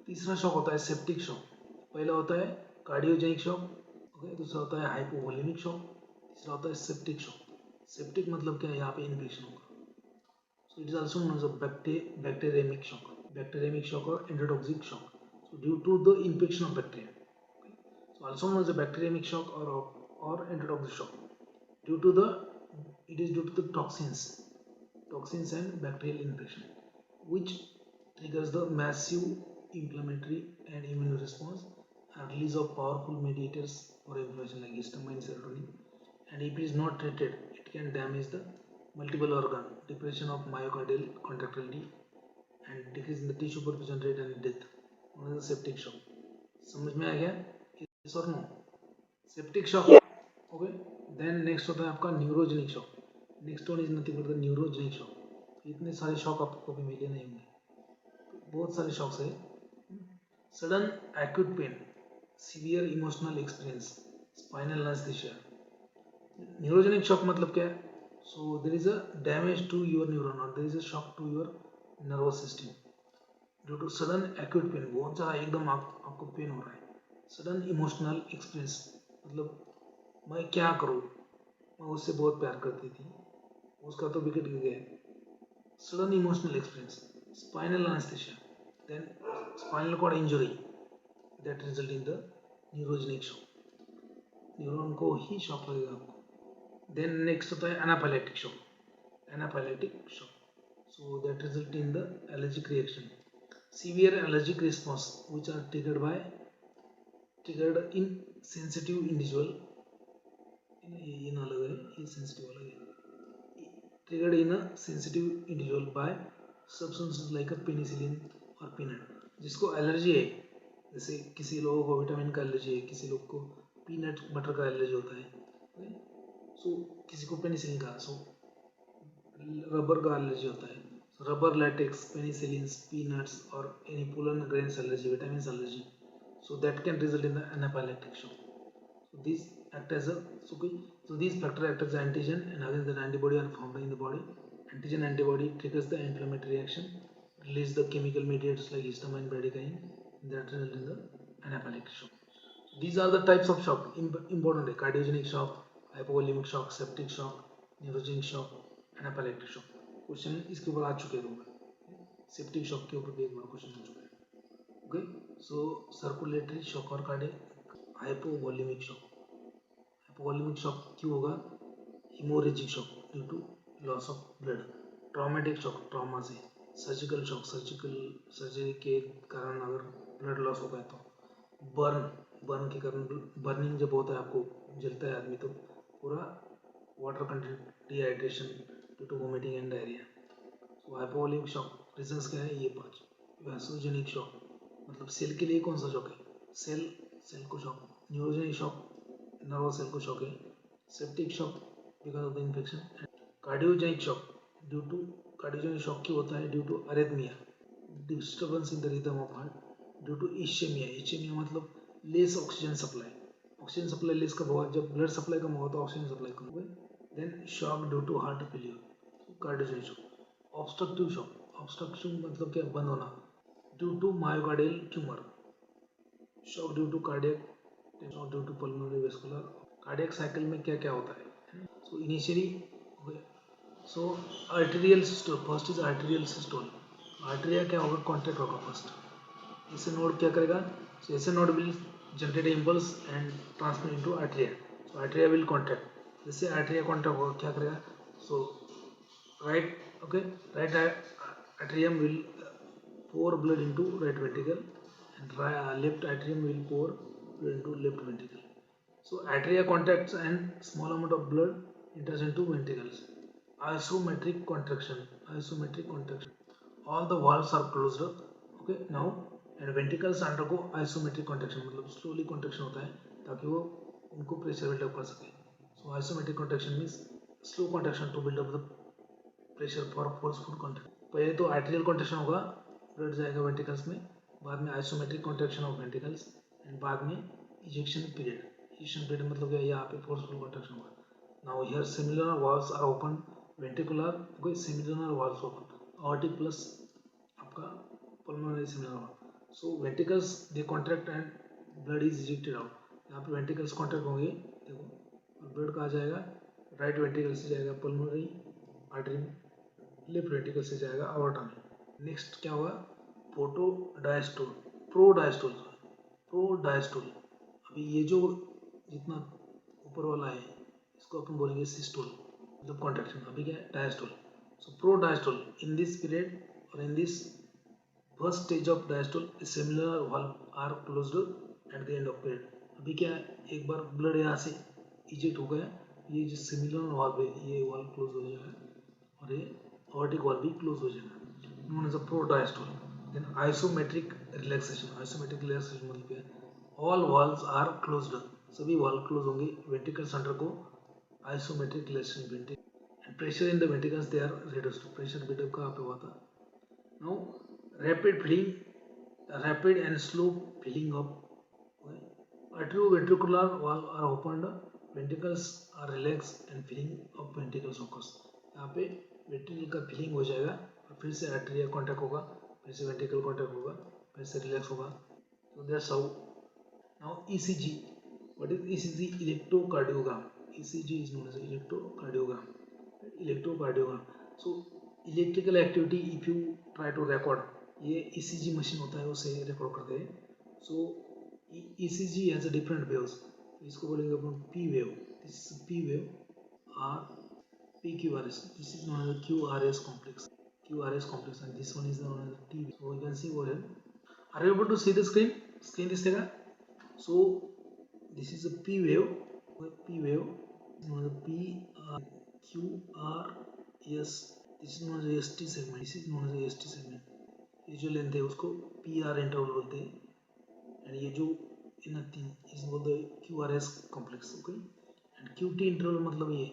तीसरा शॉक होता है सेप्टिक शॉक। पहला होता है कार्डियोजेनिक शॉक, ओके, दूसरा होता है हाइपोवॉल्यूमिक शॉक, तीसरा होता है सेप्टिक शॉक। सेप्टिक मतलब क्या है? यहाँ पे इन्फेक्शन होगा। So it is also known as a bacteremic shock. Bacteremic shock or endotoxic shock. So due to the infection of bacteria. Okay. So also known as a bacteremic shock or endotoxic shock. It is due to the toxins and bacterial infection, which triggers the massive inflammatory and immune response and release of powerful mediators for inflammation like histamine, serotonin. And if it is not treated, it can damage the multiple organ, depression of myocardial contractility, and decrease in the tissue perfusion rate and death. One is the septic shock. समझ में आ गया? Yes or no? Septic shock. Okay. Then next होता है आपका neurogenic shock. Next one is nothing but the neurogenic shock. इतने सारे shock आपको कभी मिले नहीं होंगे, बहुत सारे शॉक्स है. Sudden acute pain, severe emotional experience, spinal anaesthesia. Neurogenic shock मतलब क्या है? So there is a damage to your neuron और there is a shock to your nervous system due to sudden acute pain. बहुत ज़्यादा एकदम आपको pen हो रहा है. सडन इमोशनल एक्सपीरियंस मतलब मैं क्या करूँ, मैं उससे बहुत प्यार करती थी, उसका तो विकेट गिर गया. Sudden emotional experience. Spinal anaesthesia, then spinal cord injury that result in the neurogenic shock. Neuron को ही शॉक लगेगा आपको. देन नेक्स्ट होता है anaphylactic shock. Anaphylactic shock, so that result in the allergic reaction, severe allergic response which are triggered in sensitive individual. in अलग है, ये sensitive अलग है. Triggered in a sensitive individual by substances like a penicillin or peanut. जिसको allergy है, जैसे किसी लोगों को विटामिन का एलर्जी है, किसी लोग को पीनट बटर का एलर्जी होता है, सो किसी को पेनिसिलिन का, सो रबर का एलर्जी होता है. रबर, लैटेक्स, पेनिसिलिन, पीनट्स और any pollen grains allergy, vitamin allergy, so that can result in the anaphylactic shock. So these act as a so these factors act as antigen, and against that antibody are formed in the body. Antigen antibody triggers the inflammatory reaction, release the chemical mediators like histamine, bradykinin, that result in the anaphylactic shock. These are the types of shock. Important है cardiogenic shock, hypovolemic shock, septic shock, neurogenic shock, anaphylactic shock. Question इसके ऊपर आ चुके होंगे. Septic shock के ऊपर भी एक बार question आ चुका है. ओके, सो सर्कुलेटरी शॉक और cardiac. Hypovolemic shock. Hypovolemic shock क्यों होगा? Haemorrhagic shock due to loss of blood. Traumatic shock, trauma से. सर्जिकल शॉक, सर्जरी के कारण अगर ब्लड लॉस हो गया तो. बर्न के कारण, बर्निंग जब होता है, आपको जलता है आदमी, तो पूरा water content, dehydration due to vomiting and diarrhoea. So hypovolemic shock reasons क्या है? ये 5. वैसोजेनिक शॉक मतलब सेल के लिए कौन सा शॉक है? सेल को shock. Neurogenic shock nervous cell को शॉक है. Septic shock because of the infection. Cardiogenic shock due to, cardiogenic shock क्यों होता है? Due to arrhythmia, disturbance in the rhythm of heart, due to ischaemia. Ischaemia मतलब less oxygen supply. Oxygen supply less कब होगा? जब blood supply कम होगा तो ऑक्सीजन सप्लाई कम होगा. Then shock due to heart failure, cardiogenic shock. Obstructive shock, obstruction मतलब क्या? बंद होना, due to myocardial tumour. Shock due to cardiac, shock due to pulmonary vascular. Cardiac cycle में क्या क्या होता है? So initially, so arterial systole, first is arterial systole. Atria क्या होगा? कॉन्ट्रैक्ट होगा फर्स्ट. ऐसे नोड क्या करेगा? सो ऐसे node will generate impulse and transmit into arteria. So arteria will contract. जैसे आर्टेरिया कॉन्ट्रैक्ट होगा क्या करेगा? सो right, okay, right atrium will pour blood into right ventricle, and left atrium will pour blood into left ventricle. So atria contracts and small amount of blood enters into ventricles. Isometric contraction, all the valves are closed up. Okay, now and ventricles undergo isometric contraction, मतलब slowly contraction होता है ताकि वो उनको pressure build up कर सके. So isometric contraction means slow contraction to build up the pressure for forceful contraction. पहले तो आर्टेरियल कॉन्ट्रैक्शन होगा, ब्लड जाएगा वेंट्रिकल्स में, बाद में isometric contraction of ventricles and बाद में इजेक्शन पीरियड. इजेक्शन पीरियड मतलब क्या, यहाँ पे फोर्सफुल कॉन्ट्रैक्शन होगा. Now here similar valves are open, ventricular कोई similar valves open, aortic plus आपका pulmonary similar. So ventricles they contract and blood is ejected out. यहाँ पे ventricles contract होंगे, देखो, और blood कहाँ जाएगा, राइट वेंट्रिकल से जाएगा पल्मोनरी आर्टरी, लेफ्ट वेंट्रिकल से जाएगा aorta में. नेक्स्ट क्या होगा, प्रोटोडायस्टोल, प्रोडायस्टोल, प्रोडायस्टोल. अभी ये जो जितना ऊपर वाला है इसको अपन बोलेंगे सिस्टोल, मतलब कॉन्ट्रैक्शन. अभी क्या है, diastole. So pro-diastole in this period or in this first stage of diastole, similar valve are closed at the end of period. अभी क्या है, एक बार ब्लड यहाँ से इजेक्ट हो गया, ये जो सिमिलर वाल्व है ये वाल्व क्लोज हो जाएगा और ये aortic वाल्व भी क्लोज हो जाएगा, known as a pro-diastole. Then isometric relaxation, isometric relaxation मतलब क्या है, all valves are closed, सभी वाल्व क्लोज होंगे, वेंट्रिकल सेंटर को isometric relaxation. Pressure in the ventricles they are reduced. Pressure buildup कहाँ पे हुआ था. Now rapid filling, rapid and slow filling of atrioventricular valve are opened, ventricles are relaxed and filling of ventricles occurs. यहाँ पे ventricle का filling हो जाएगा और फिर से arteria contact होगा, फिर से ventricle contact होगा, फिर से relax होगा. So that's how. Now ECG. What is ECG? Electrocardiogram. ECG is known as electrocardiogram. Electrocardiogram. So electrical activity if you try to record, ये ECG मशीन होता है उसे रिकॉर्ड करते हैं. So ECG has a different waves. इसको बोलेंगे अपन P wave. This is P wave. R PQRS. This is known as QRS complex. QRS complex and this one is known as T wave. So you can see over here. Are you able to see the screen? Screen दिखेगा. So this is a P wave. P wave. P QRS. This is known as a ST segment. This is known as a ST segment. ये जो length है उसको PR interval बोलते हैं. And ये जो nothing इसको बोलते हैं QRS complex. Okay. And QT interval मतलब ये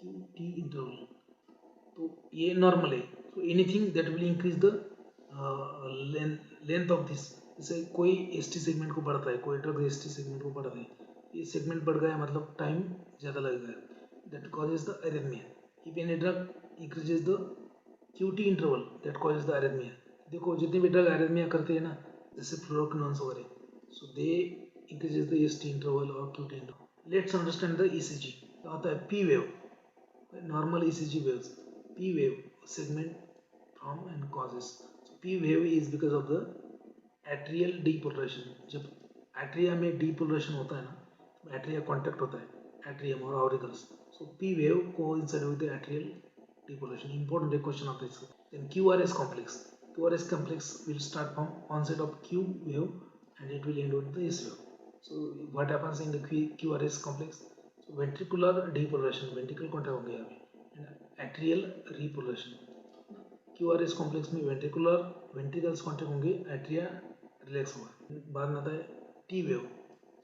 QT इंटरवल, तो ये नॉर्मल है. So anything that will increase the length of this. जैसे कोई ST सेगमेंट को बढ़ता है, कोई ड्रग ST सेगमेंट को बढ़ता है, ये सेगमेंट बढ़ गया मतलब टाइम ज़्यादा लगेगा. That causes the arrhythmia. If any drug increases the QT interval, that causes the arrhythmia. देखो जितनी भी ड्रग arrhythmia करते हैं ना, जैसे फ्लोरोक्विनोन्स वगैरह, so they increases the ST interval or QT interval. Let's understand the ECG. क्या होता है P wave, normal ECG waves. P wave segment from and causes. So P wave is because of the atrial depolarization. जब atria में depolarization होता है ना, atria contact होता है atrium or auricles. So P wave coincide with the atrial depolarization. Important question of this. Then QRS complex. QRS complex will start from onset of Q wave and it will end with the S wave. So what happens in the QRS complex? So ventricular depolarization, ventricle contact होंगे यहाँ पे, and atrial repolarization. QRS complex में ventricles contact होंगे, atria relax होगा. बाद में आता है T wave.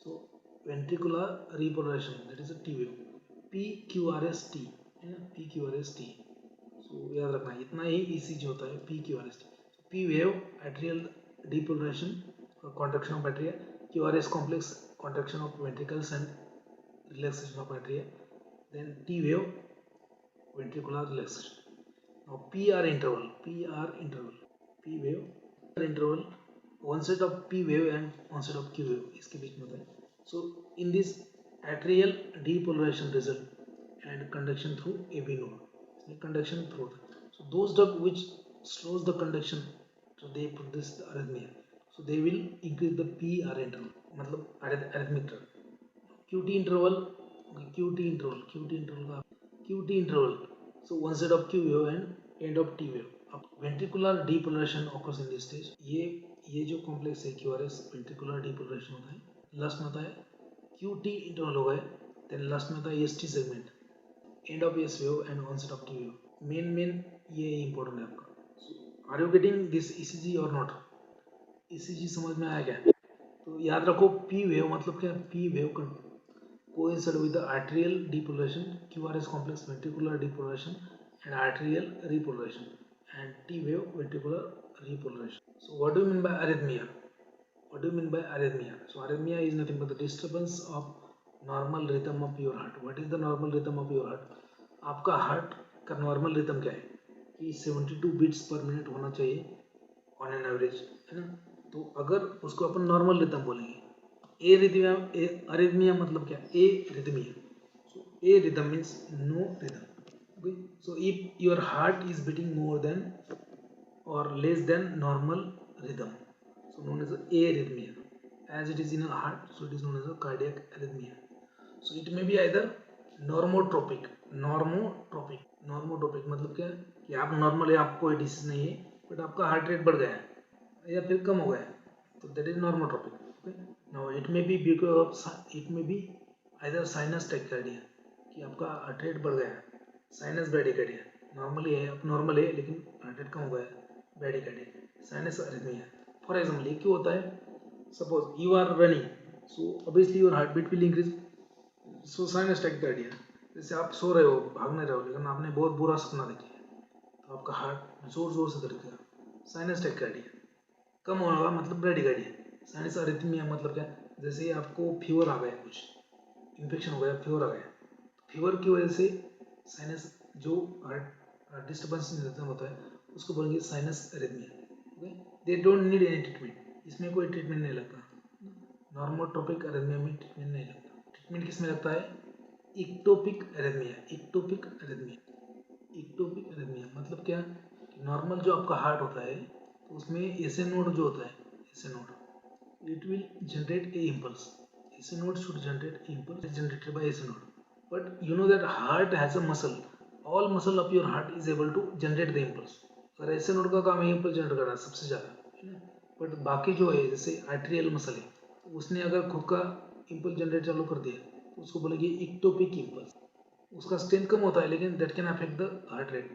So ventricular repolarization, that is a T wave. PQRST है ना, PQRST. So याद रखना इतना ही ECG होता है PQRST. P wave atrial depolarization or contraction of atria, QRS complex contraction of ventricles and relaxation of atria, then T wave ventricular relaxation. Now PR interval, P wave interval, onset of P wave and onset of Q wave इसके बीच में होता है. So in this atrial depolarization result and conduction through AV node. Conduction through. So those drugs which slows the conduction, so they produce the arrhythmia. So they will increase the PR interval, मतलब arrhythmic drug. QT interval का QT interval. So onset of Q wave and end of T wave. अब ventricular depolarization occurs in this stage. ये जो complex है QRS ventricular depolarization होता है. Last में होता है QT इंटरवल हो गए, देन लास्ट में होता है ST segment, end of S wave end onset of T wave. Main ये इंपॉर्टेंट है आपका. Are you getting this ECG और नॉट? ECG समझ में आया क्या? तो याद रखो P वेव मतलब क्या, P wave coincide with the arterial depolarization, QRS complex ventricular depolarization and arterial repolarization, and T wave ventricular repolarization. So what do you mean by arrhythmia? What do you mean by arrhythmia? So arrhythmia is nothing but the disturbance of normal rhythm of your heart. What is the normal rhythm of your heart? आपका heart का normal rhythm क्या है कि 72 beats per minute होना चाहिए on an average, है ना. तो अगर उसको अपन नॉर्मल रिदम बोलेंगे, ए रिदमिया, अरिथमिया मतलब क्या, a rhythmia. So a rhythm means no rhythm. Okay, so if your heart is beating more than or less than normal rhythm, so known as arrhythmia. As it is in a heart, so it is known as a cardiac arrhythmia. So it may be either normotropic. Normotropic मतलब क्या है कि आप normal है, आपको कोई disease नहीं है, बट आपका हार्ट रेट बढ़ गया है या फिर कम हो गया है, तो that is normotropic. Okay, now it may be because of, it may be either sinus tachycardia कि आपका हार्ट रेट बढ़ गया है, साइनस ब्रैडिकार्डिया नॉर्मली है, अब नॉर्मल है लेकिन हार्ट रेट कम हो गया है, bradycardia, sinus arrhythmia. For example ये क्यों होता है, suppose you are running, so obviously your heart beat will increase, so sinus tachycardia. जैसे आप सो रहे हो, भागने रहे हो, लेकिन आपने बहुत बुरा सपना देखा है, तो आपका हार्ट जोर जोर से धड़केगा, साइनस टैक्कार्डिया. कम होगा मतलब ब्रैडिकार्डिया. साइनस अरिथमिया मतलब क्या, जैसे आपको फीवर आ गया, कुछ इन्फेक्शन हो गया, फीवर आ गया, फीवर की वजह से साइनस जो हार्ट डिस्टर्बेंस होता है उसको बोलेंगे sinus arrhythmia. Okay, they don't need any treatment, इसमें कोई ट्रीटमेंट नहीं लगता. नॉर्मोट्रोपिक अरिथमिया में ट्रीटमेंट नहीं लगता. ट्रीटमेंट किस में लगता है, इक्टोपिक अरिथमिया. इक्टोपिक अरिथमिया मतलब क्या, नॉर्मल जो आपका हार्ट होता है तो उसमें एसे नोड जो होता है, SA node, it will generate a impulse. SA node should generate impulse generated by SA node. But you know that heart has a muscle, all muscle of your heart is able to generate the impulse. और SA node का काम है impulse generate करना सबसे ज़्यादा, है ना. But बाकी जो है जैसे आर्टेरियल मसल है, तो उसने अगर खुद का इम्पल्स जनरेट चालू कर दिया तो उसको बोलेंगे इक्टोपिक इम्पल्स. उसका स्ट्रेंथ कम होता है लेकिन that can affect the heart rate.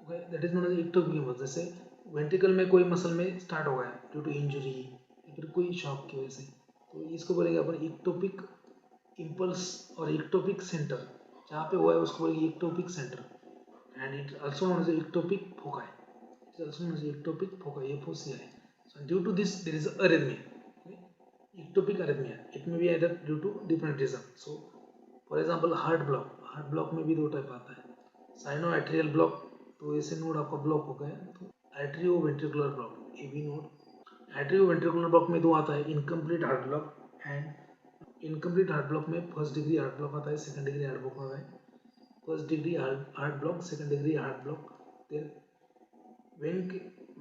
Okay, that is known as ectopic impulse. जैसे वेंट्रिकल में कोई मसल में स्टार्ट हो गया ड्यू टू इंजरी या फिर कोई शॉक की वजह से, तो इसको बोलेंगे अपन इक्टोपिक इम्पल्स और इक्टोपिक सेंटर. जहाँ पे हुआ है उसको बोलेंगे ectopic centre. And it also known as ectopic foci. It also known as ectopic foci, F O C I. So due to this there is arrhythmia. Ectopic arrhythmia, it may be either due to different reason. So for example heart block में भी दो type आता है, cyano arterial block, तो ऐसे node आपका block हो गया, तो arterio ventricular block, AV node. Arterio ventricular block में दो आता है, incomplete heart block and incomplete heart block में फर्स्ट डिग्री हार्ट ब्लॉक आता है, सेकंड डिग्री हार्ट ब्लॉक आता है. First degree heart block, second degree heart block, then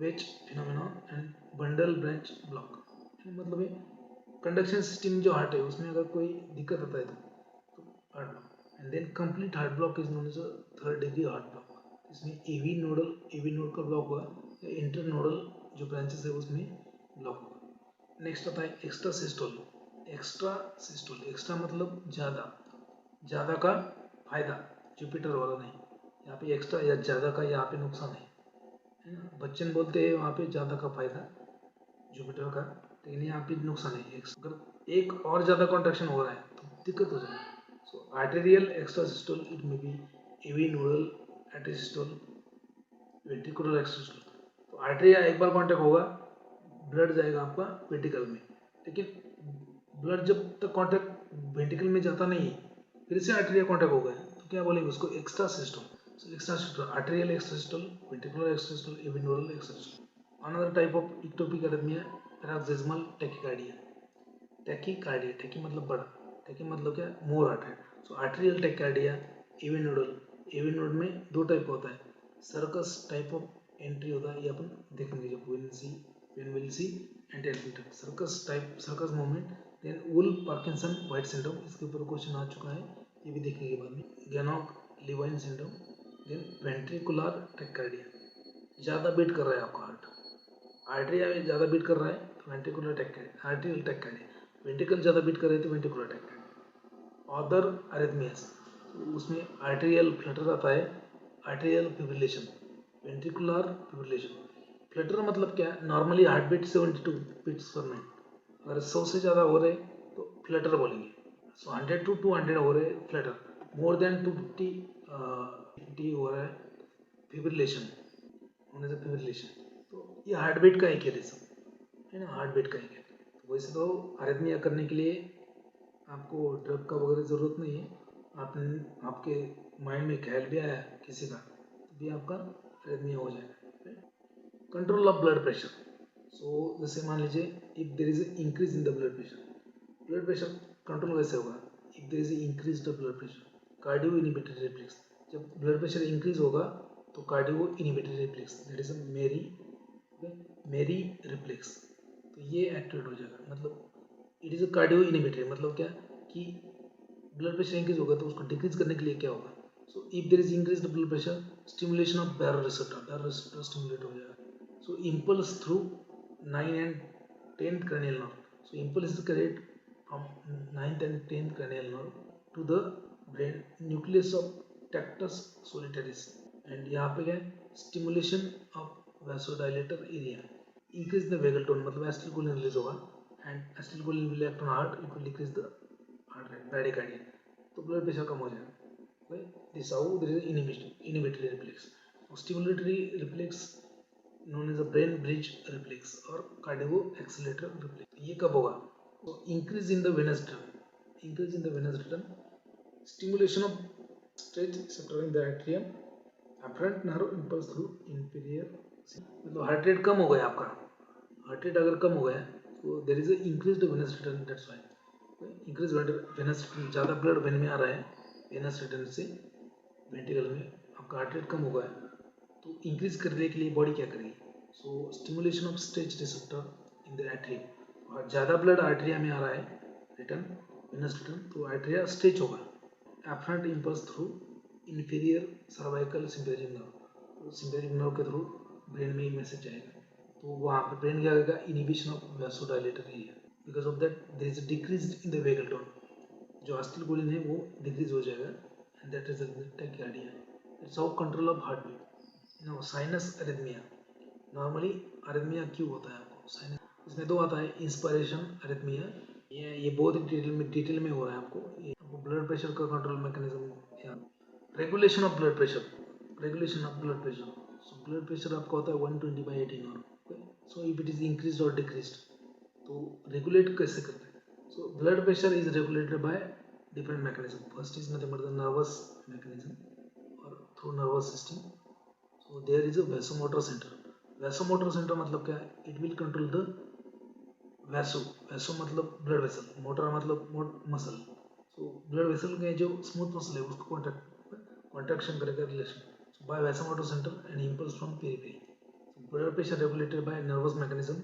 which phenomena and bundle branch block. मतलब कंडक्शन सिस्टम जो heart है उसमें अगर कोई दिक्कत आता है तो heart block. And then complete heart block is known as third degree heart block. इसमें एवी नोड का ब्लॉक हुआ या इंटर नोडल जो ब्रांचेस है उसमें ब्लॉक हुआ. नेक्स्ट आता है एक्स्ट्रा सिस्टोल. एक्स्ट्रा मतलब ज़्यादा का फायदा, जुपिटर वाला नहीं. यहाँ पे एक्स्ट्रा या ज़्यादा का यहाँ पे नुकसान है ना. बच्चन बोलते हैं वहाँ पे ज़्यादा का फायदा जुपिटर का, लेकिन यहाँ पे नुकसान है. अगर एक और ज़्यादा कॉन्ट्रैक्शन हो रहा है तो दिक्कत हो जाएगी. So arterial extra systole, it may be AV nodal arteriole ventricular extra systole. तो आर्टेरिया एक बार कॉन्टैक्ट होगा, ब्लड जाएगा आपका वेंट्रिकल में, लेकिन ब्लड जब तक कॉन्टैक्ट वेंट्रिकल में जाता नहीं है, फिर से आर्टेरिया कॉन्टैक्ट हो गया तो क्या बोलेंगे उसको, extra systole. So extra systole, arterial extra systole, ventricular extra systole, AV nodal extra systole. Another type of ectopic arrhythmia, paroxysmal tachycardia. Tachy मतलब बड़ा, टैकी मतलब क्या, more heart rate. So arterial tachycardia, AV node में दो type का होता है. Circus type of entry होता है, ये अपन देखेंगे जब वेन विल सी एंटी एल्फिंटन. Circus movement. Then Wolff Parkinson White syndrome, इसके ऊपर क्वेश्चन आ चुका है, ये भी देखेंगे बाद में. गैनॉक लिवाइन सिंड्रोम. देन वेंट्रिकुलर टैकीकार्डिया, ज़्यादा बीट कर रहा है आपका हार्ट, आर्टेरिया में ज़्यादा बीट कर रहा है तो ventricular tachycardia, arterial tachycardia. Ventricle ज़्यादा बीट कर रहे हैं तो वेंट्रिकुलर टैकीकार्डिया. अदर अरिथमियास, उसमें आर्टेरियल फ्लटर आता है, arterial fibrillation, ventricular fibrillation. Flutter मतलब क्या, normally heart beat 72 beats per minute, अगर 100 से ज़्यादा हो रहे तो फ्लटर बोलेंगे. सो 100 to 200 हो रहे फ्लटर, मोर देन 250 हो रहा है फिब्रिलेशन, होने से फिब्रिलेशन। तो ये हार्ट बीट का एक है रिजन है ना, हार्ट बीट का एक है। तो वैसे तो अरिथमिया करने के लिए आपको ड्रग का वगैरह ज़रूरत नहीं है, आपके माइंड में ख्याल भी आया किसी का तो भी आपका अरिथमिया हो जाएगा। कंट्रोल ऑफ ब्लड प्रेशर, सो जैसे मान लीजिए if there is increase in the blood pressure control कैसे होगा? If there is increase the blood pressure, cardio inhibitory reflex, जब ब्लड प्रेशर इंक्रीज होगा तो cardio inhibitory reflex that is मेरी reflex, तो ये एक्टिवेट हो जाएगा। मतलब it is a cardio inhibitory, मतलब क्या कि ब्लड प्रेशर इंक्रीज होगा तो उसको डिक्रीज करने के लिए क्या होगा? So if there is increase the blood pressure, stimulation of baroreceptor stimulate हो जाएगा। So impulse through 9 and 10th cranial nerve. So impulse is carried from 9th and 10th cranial nerve to the brain nucleus of tractus solitarius. And यहाँ पे क्या है? Stimulation of vasodilator area. Increase the vagal tone, मतलब acetylcholine release होगा and acetylcholine will act on heart, it will decrease the heart rate, bradycardia. तो blood pressure कम हो जाएगा. Okay? This is how there is inhibitory reflex. Stimulatory reflex known as a brain bridge reflex or cardio accelerator reflex. ये कब होगा? तो increase in the venous return, stimulation of stretch receptor in the atrium, afferent nerve impulse through inferior, मतलब heart rate कम हो गया आपका, heart rate अगर कम हो गया तो देर is increase Venus return, that's why increase Venus return, ज़्यादा ब्लड वेन में आ रहा है, वेनस रिटर्न से वेंट्रिकल में आपका हार्ट रेट कम हो गया तो इंक्रीज करने के लिए बॉडी क्या करेगी? So stimulation of stretch receptor in the atrium, और ज़्यादा ब्लड आर्टेरिया में आ रहा है रिटर्न, वेनस रिटर्न, तो आर्टेरिया स्ट्रेच होगा। Efferent impulse through inferior cervical sympathetic nerve, तो सिम्पेथिक नर्व के थ्रू ब्रेन में ही मैसेज जाएगा, तो वहाँ पर ब्रेन क्या करेगा? Inhibition of vasodilator area, because of that there is decrease in the vagal tone, जो एसिटिलकोलिन है वो डिक्रीज हो जाएगा and that is tachycardia. It's how control of heart beat. No sinus arrhythmia, normally arrhythmia क्यों होता है आपको? Sinus, इसमें दो आता है, इंस्पिरेशन अरिथमिया, ये बहुत डिटेल में हो रहा है आपको, ये आपको ब्लड प्रेशर का control mechanism, regulation of blood pressure, so blood pressure आपका होता है 120/18 और so if it is increase और डिक्रीज तो रेगुलेट कैसे करते हैं? So blood pressure is regulated by different mechanism, first is nothing but the nervous mechanism और through nervous system. So there is a vasomotor centre, vasomotor centre मतलब क्या है? It will control the vaso मतलब blood vessel, motor मतलब muscle, so blood vessel के जो smooth muscle है उसको कॉन्ट्रैक्शन करेगा relation by vasomotor centre and impulse from periphery. Blood pressure regulated by nervous mechanism,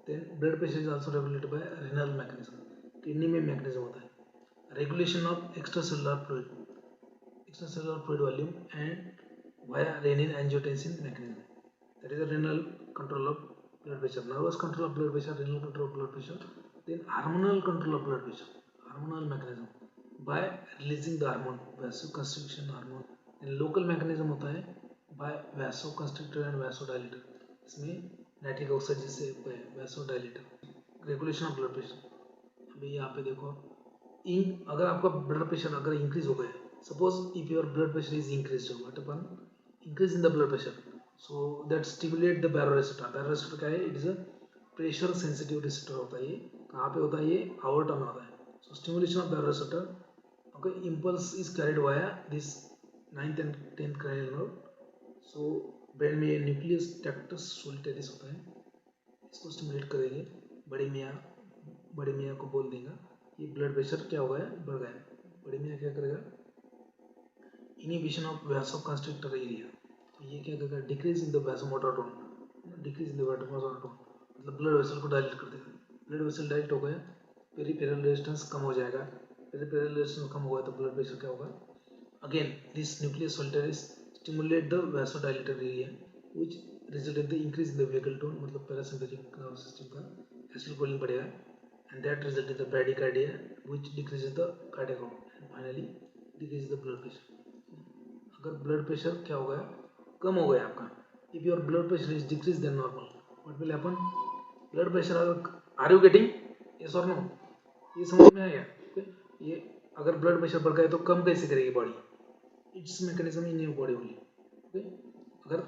then blood pressure is also regulated by renal mechanism, kidney में mechanism होता है। Regulation of extracellular fluid volume and via renin angiotensin mechanism, that is a renal control of blood pressure, nervous control of blood pressure, renal control of blood pressure, then hormonal control of blood pressure, hormonal mechanism by releasing the hormone vasoconstriction hormone, then local mechanism होता है by vasoconstrictor and vasodilator, इसमें nitric oxide जैसे vasodilator, regulation of blood pressure. अभी यहाँ पे देखो अगर आपका ब्लड प्रेशर अगर इंक्रीज हो गया, suppose if your blood pressure is increase, what upon increase in the blood pressure, so that stimulate the baroreceptor, baroreceptor क्या है? It is a pressure sensitive receptor होता है, ये कहाँ पे होता है? ये aorta में होता है। so stimulation of baroreceptor, okay, impulse is carried via this 9th and 10th cranial nerve, so brain में न्यूक्लियस ट्रैक्टस सोलिटरिस होता है, इसको स्टिमुलेट करेंगे, बड़ी मियाँ को बोल देगा ये ब्लड प्रेशर क्या हो गया? बढ़ गया। बड़ी मियाँ क्या करेगा? इनिबिशन ऑफ वैसोकंस्ट्रिक्टर एरिया, ये क्या करेगा? Decrease in the vasomotor tone, decrease in the vasomotor tone मतलब ब्लड वेसल को डायलेट कर देगा। ब्लड वेसल डायलेट हो गया, पेरिफेरल रेजिस्टेंस कम हो जाएगा, पेरिफेरल रेजिस्टेंस कम होगा तो ब्लड प्रेशर क्या होगा? Again this nucleus solitaris stimulate the vasodilator area which result in the increase in the vagal tone, मतलब पैरासिम्पैथिक नर्वस सिस्टम का एसिटिलकोलिन बढ़ेगा and that result in the bradycardia which decreases the cardiac output and finally decrease the blood pressure. अगर blood pressure क्या हो गया? कम हो गया आपका, if your blood pressure is decrease then normal, what will happen? Blood pressure, are you getting? Yes और no? ये समझ में आया? ये अगर ब्लड प्रेशर बढ़ गया तो कम कैसे करेगी body, it's mechanism in your body only. Okay, अगर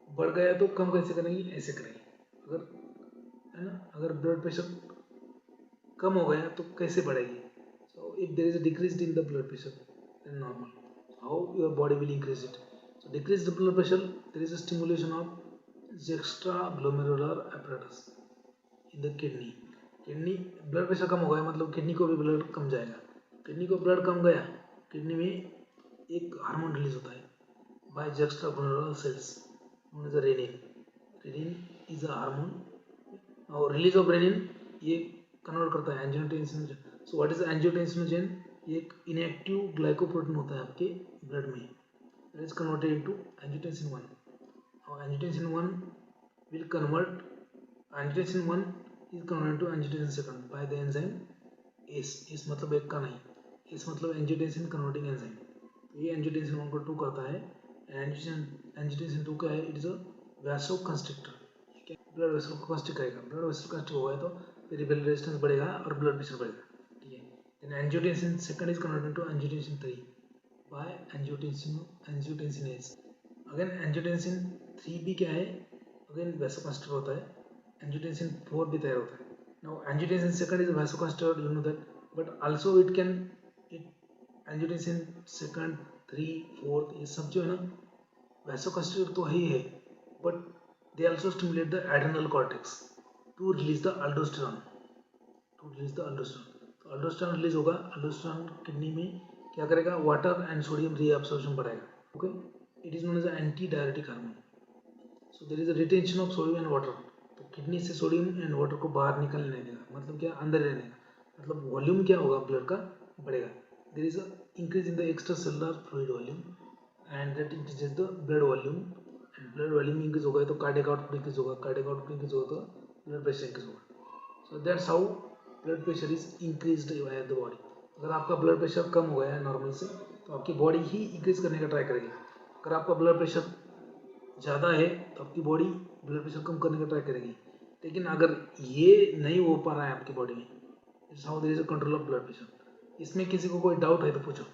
बढ़ गया तो कम कैसे करेंगी, ऐसे करेंगी। अगर है ना, अगर ब्लड प्रेशर कम हो गया तो कैसे बढ़ेगी, so if there is a decrease in the blood pressure then normal, how your body will increase it. So decrease the blood pressure, there is a stimulation of extraglomerular apparatus in the kidney. Kidney blood pressure कम हो गया मतलब kidney को भी blood कम जाएगा, kidney को blood कम गया, kidney में एक हार्मोन रिलीज होता है by extraglomerular cells known as renin. Renin is a hormone और रिलीज ऑफ रेनिन ये कन्वर्ट करता है angiotensinogen. So what is angiotensinogen, ये एक इनएक्टिव ग्लाइकोप्रोटीन होता है आपके ब्लड में, it is converted into angiotensin 1 और angiotensin 1 will convert angiotensin 1 is converted to angiotensin second by the enzyme ACE. इस मतलब एक का नहीं, इस मतलब एंजियोटेंसिन कन्वर्टिंग एंजाइम। तो ये एंजियोटेंसिन 1 को 2 करता है, एंजियोटेंसिन 2 क्या है, it is a vasoconstrictor, blood vessel को कंस्ट्रिक्ट करेगा, ब्लड वेसल कंस्ट्रिक्ट हो गया तो पेरिफेरल रेजिस्टेंस बढ़ेगा और ब्लड प्रेशर बढ़ेगा, ठीक है। Then angiotensin second is converted to angiotensin 3 by angiotensinase. Again angiotensin 3 भी क्या है, अगेन वैसोकंस्ट्रिक्टर होता है, एंजियोटेंसिन 4 भी तैयार होता है। Now angiotensin second is vasoconstrictor, you know that, but also it can angiotensin second 3 4 ये सब जो है ना वैसोकंस्ट्रिक्टर तो ही है, but they also stimulate the adrenal cortex to release the aldosterone, तो aldosterone रिलीज होगा, aldosterone किडनी में क्या करेगा, वाटर एंड सोडियम रीअब्सॉर्प्शन बढ़ाएगा। Okay, it is known as anti diuretic hormone. So there is a retention of sodium and water, तो kidney से sodium and water को बाहर निकलने नहीं देगा, मतलब क्या, अंदर रहने देगा, मतलब वॉल्यूम क्या होगा ब्लड का बढ़ेगा। There is a increase in the extra cellular fluid volume and that increases the blood volume, and blood volume increase होगा तो कार्डियक आउटपुट इंक्रीज होगा, कार्डियक आउटपुट इंक्रीज होगा तो ब्लड प्रेशर इंक्रीज होगा। So that's how blood pressure is increased by the body. अगर आपका blood pressure कम हो गया है नॉर्मल से तो आपकी बॉडी ही इंक्रीज करने का ट्राई करेगी, अगर आपका ब्लड प्रेशर ज़्यादा है तो आपकी बॉडी ब्लड प्रेशर कम करने का ट्राई करेगी। लेकिन अगर ये नहीं हो पा रहा है आपकी बॉडी में, it's how there is a control of blood pressure. इसमें किसी को कोई डाउट है तो पूछो।